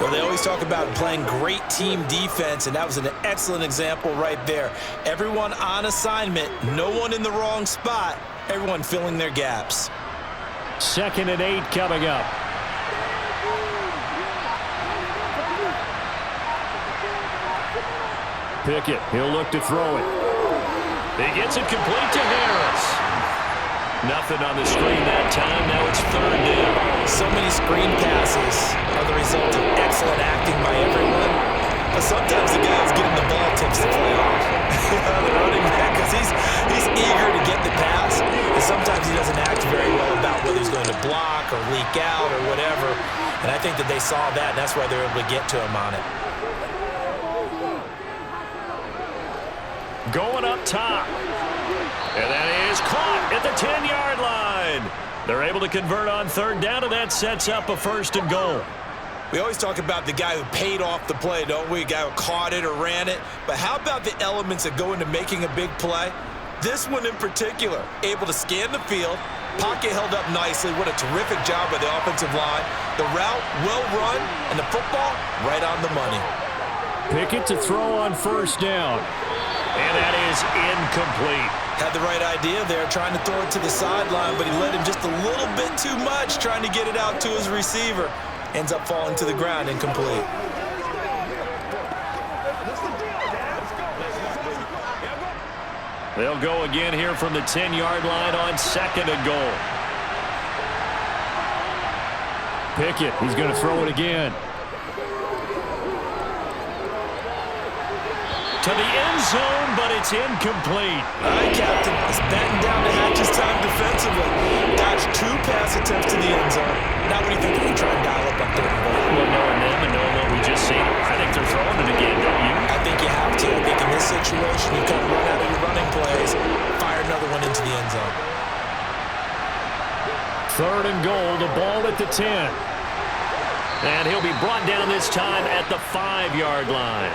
Well, they always talk about playing great team defense, and that was an excellent example right there. Everyone on assignment, no one in the wrong spot, everyone filling their gaps. 2nd and 8 coming up. Pickett, he'll look to throw it. He gets it complete to Harris. Nothing on the screen that time. Now it's 3rd down. So many screen passes are the result of excellent acting by everyone. But sometimes the guy who's getting the ball takes the play off. The running back, because he's eager to get the pass. And sometimes he doesn't act very well about whether he's going to block or leak out or whatever. And I think that they saw that, and that's why they were able to get to him on it. going up top. And that is caught at the 10-yard line. They're able to convert on third down, and that sets up a 1st and goal. We always talk about the guy who paid off the play, don't we? A guy who caught it or ran it. But how about the elements that go into making a big play? This one in particular, able to scan the field, pocket held up nicely. What a terrific job by the offensive line. The route, well run, and the football, right on the money. Pickett to throw on 1st down. And that is incomplete. Had the right idea there, trying to throw it to the sideline, but he let him just a little bit too much, trying to get it out to his receiver. Ends up falling to the ground, incomplete. They'll go again here from the 10-yard line on 2nd and goal. Pickett, he's going to throw it again. To the end zone, but it's incomplete. All right, Captain. It's batting down to Hatch's time defensively. Dodged 2 pass attempts to the end zone. Now what do you think? They try and dial up on 3rd and goal? Well, knowing them and knowing what we just seen, I think they're throwing it again, don't you? I think you have to. I think in this situation, you kind of run out of your running plays, fire another one into the end zone. 3rd and goal, the ball at the 10. And he'll be brought down this time at the 5-yard line.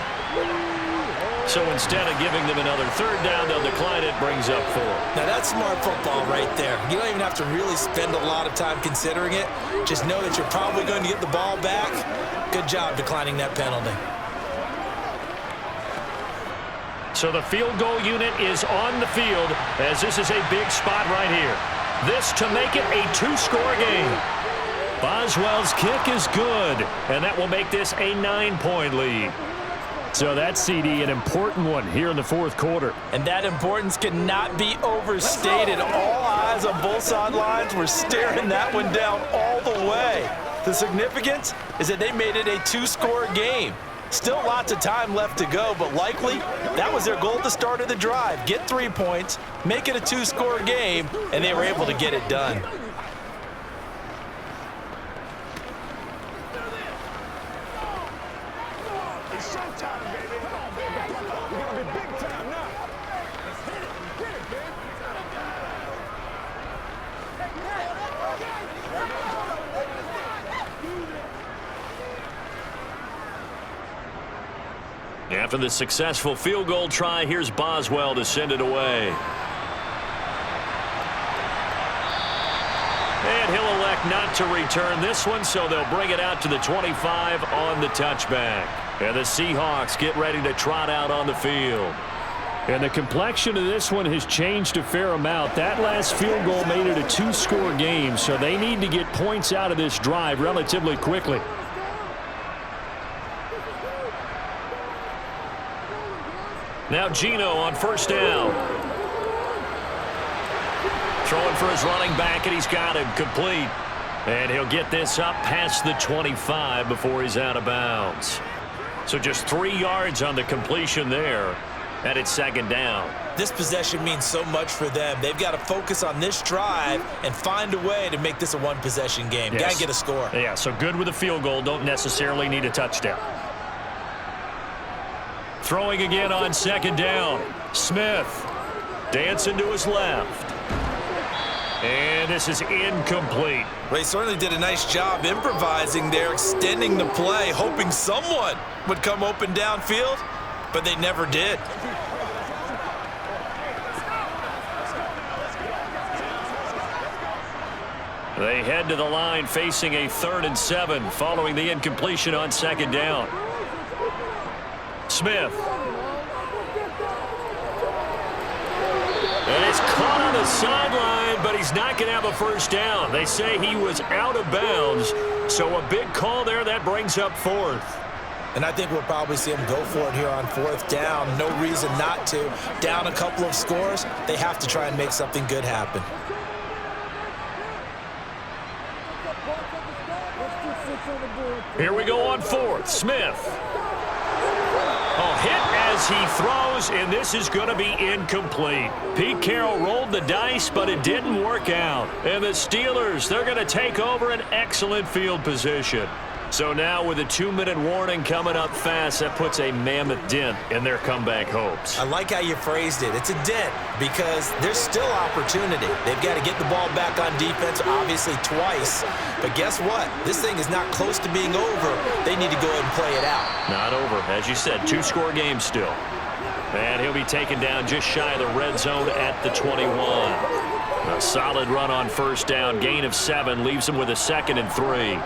So instead of giving them another 3rd down, they'll decline it, brings up 4. Now that's smart football right there. You don't even have to really spend a lot of time considering it. Just know that you're probably going to get the ball back. Good job declining that penalty. So the field goal unit is on the field as this is a big spot right here. This to make it a 2-score game. Boswell's kick is good, and that will make this a 9-point lead. So that's, CD, an important one here in the 4th quarter. And that importance cannot be overstated. All eyes on both sidelines were staring that one down all the way. The significance is that they made it a 2-score game. Still lots of time left to go, but likely that was their goal at the start of the drive. Get 3 points, make it a 2-score game, and they were able to get it done. It's showtime, baby. Come on, baby. We're going to be big time now. Let's hit it. Get it, baby. After the successful field goal try, here's Boswell to send it away. And he'll elect not to return this one, so they'll bring it out to the 25 on the touchback. And the Seahawks get ready to trot out on the field. And the complexion of this one has changed a fair amount. That last field goal made it a 2-score game, so they need to get points out of this drive relatively quickly. Now Gino on 1st down. Throwing for his running back, and he's got him complete. And he'll get this up past the 25 before he's out of bounds. So just 3 yards on the completion there. And it's 2nd down. This possession means so much for them. They've got to focus on this drive and find a way to make this a 1-possession game. Yes. Got to get a score. Yeah, so good with a field goal. Don't necessarily need a touchdown. Throwing again on 2nd down. Smith dancing to his left. And this is incomplete. Well, he certainly did a nice job improvising there, extending the play, hoping someone would come open downfield, but they never did. They head to the line facing a 3rd and 7 following the incompletion on 2nd down. Smith. And it's caught on the sideline, but he's not going to have a 1st down. They say he was out of bounds, so a big call there. That brings up 4th. And I think we'll probably see him go for it here on 4th down. No reason not to. Down a couple of scores, they have to try and make something good happen. Here we go on 4th. Smith. Oh, hit as he throws, and this is going to be incomplete. Pete Carroll rolled the dice, but it didn't work out. And the Steelers, they're going to take over an excellent field position. So now with a 2-minute warning coming up fast, that puts a mammoth dent in their comeback hopes. I like how you phrased it. It's a dent because there's still opportunity. They've got to get the ball back on defense, obviously twice. But guess what? This thing is not close to being over. They need to go ahead and play it out. Not over. As you said, 2-score game still. And he'll be taken down just shy of the red zone at the 21. A solid run on first down. Gain of 7 leaves him with a 2nd and 3.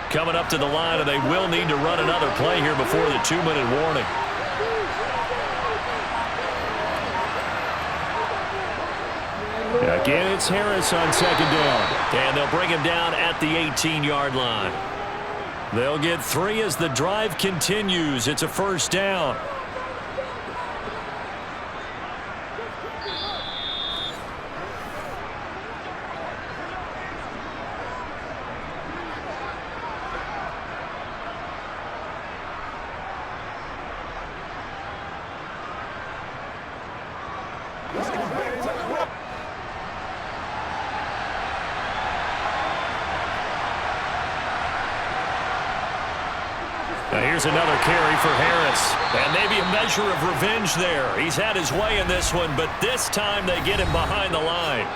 Coming up to the line, and they will need to run another play here before the 2-minute warning. Again, it's Harris on 2nd down. And they'll bring him down at the 18-yard line. They'll get 3 as the drive continues. It's a first down. Now here's another carry for Harris. And maybe a measure of revenge there. He's had his way in this one, but this time they get him behind the line.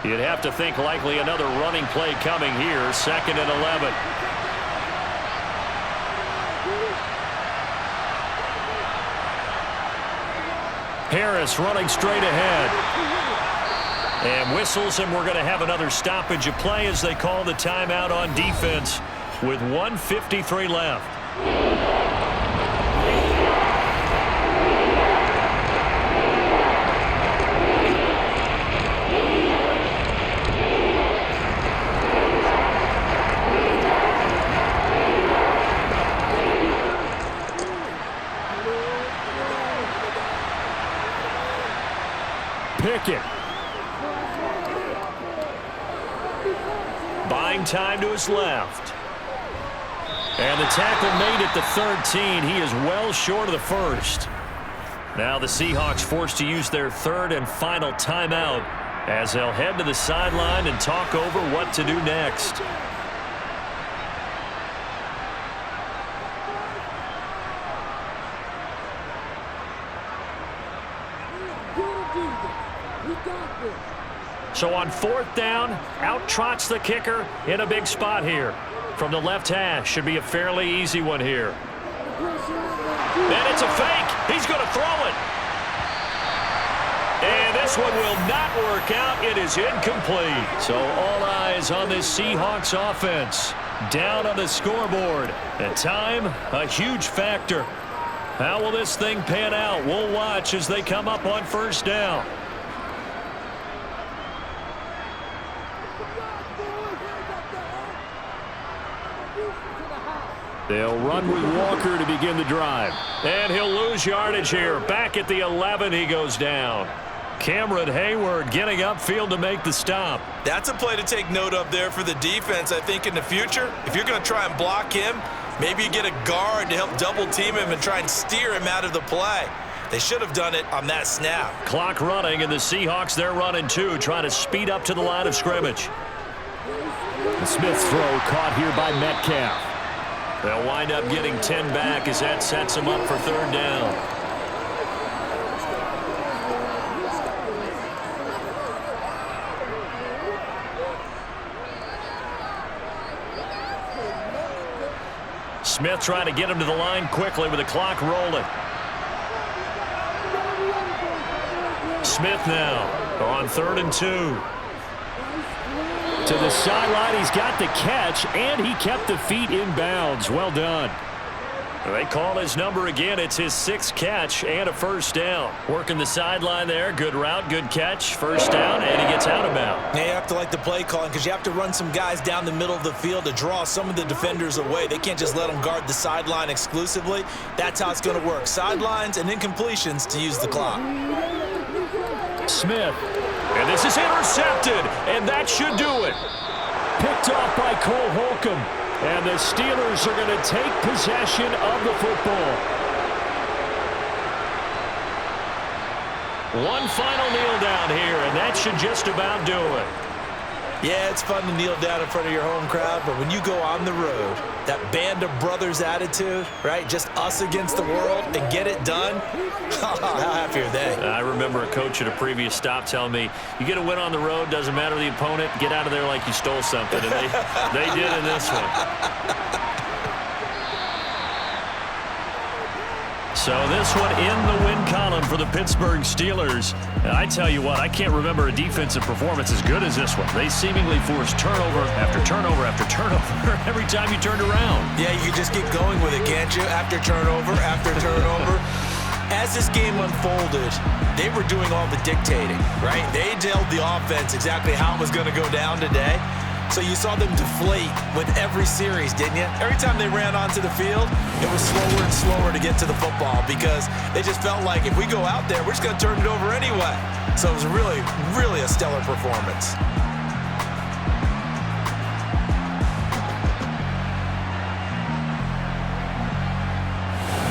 You'd have to think likely another running play coming here. 2nd and 11. Harris running straight ahead. And whistles, and we're going to have another stoppage of play as they call the timeout on defense with 1:53 left. Pickett. Buying time to his left. And the tackle made at the 13. He is well short of the first. Now the Seahawks forced to use their 3rd and final timeout as they'll head to the sideline and talk over what to do next. So on 4th down, out trots the kicker in a big spot here. From the left hash, should be a fairly easy one here. And it's a fake. He's going to throw it. And this one will not work out. It is incomplete. So all eyes on this Seahawks offense. Down on the scoreboard. And time, a huge factor. How will this thing pan out? We'll watch as they come up on first down. They'll run with Walker to begin the drive. And he'll lose yardage here. Back at the 11, he goes down. Cameron Hayward getting upfield to make the stop. That's a play to take note of there for the defense, I think, in the future. If you're going to try and block him, maybe you get a guard to help double-team him and try and steer him out of the play. They should have done it on that snap. Clock running, and the Seahawks, they're running too, trying to speed up to the line of scrimmage. The Smith's throw caught here by Metcalf. They'll wind up getting 10 back as that sets them up for 3rd down. Smith trying to get him to the line quickly with the clock rolling. Smith now on 3rd and 2. To the sideline, he's got the catch, and he kept the feet in bounds. Well done. They call his number again. It's his 6th catch and a first down. Working the sideline there. Good route, good catch. First down, and he gets out of bounds. Yeah, you have to like the play calling because you have to run some guys down the middle of the field to draw some of the defenders away. They can't just let them guard the sideline exclusively. That's how it's going to work. Sidelines and incompletions to use the clock. Smith. And this is intercepted, and that should do it. Picked off by Cole Holcomb. And the Steelers are going to take possession of the football. One final kneel down here, and that should just about do it. Yeah, it's fun to kneel down in front of your home crowd, but when you go on the road, that band of brothers attitude, right? Just us against the world and get it done. How happy are they? I remember a coach at a previous stop telling me, you get a win on the road, doesn't matter the opponent, get out of there like you stole something. And they did in this one. So this one in the win column for the Pittsburgh Steelers. And I tell you what, I can't remember a defensive performance as good as this one. They seemingly forced turnover after turnover after turnover every time you turned around. Yeah, you can just keep going with it, can't you? After turnover, after turnover. As this game unfolded, they were doing all the dictating, right? They told the offense exactly how it was going to go down today. So you saw them deflate with every series, didn't you? Every time they ran onto the field, it was slower and slower to get to the football because they just felt like if we go out there, we're just going to turn it over anyway. So it was really, really a stellar performance.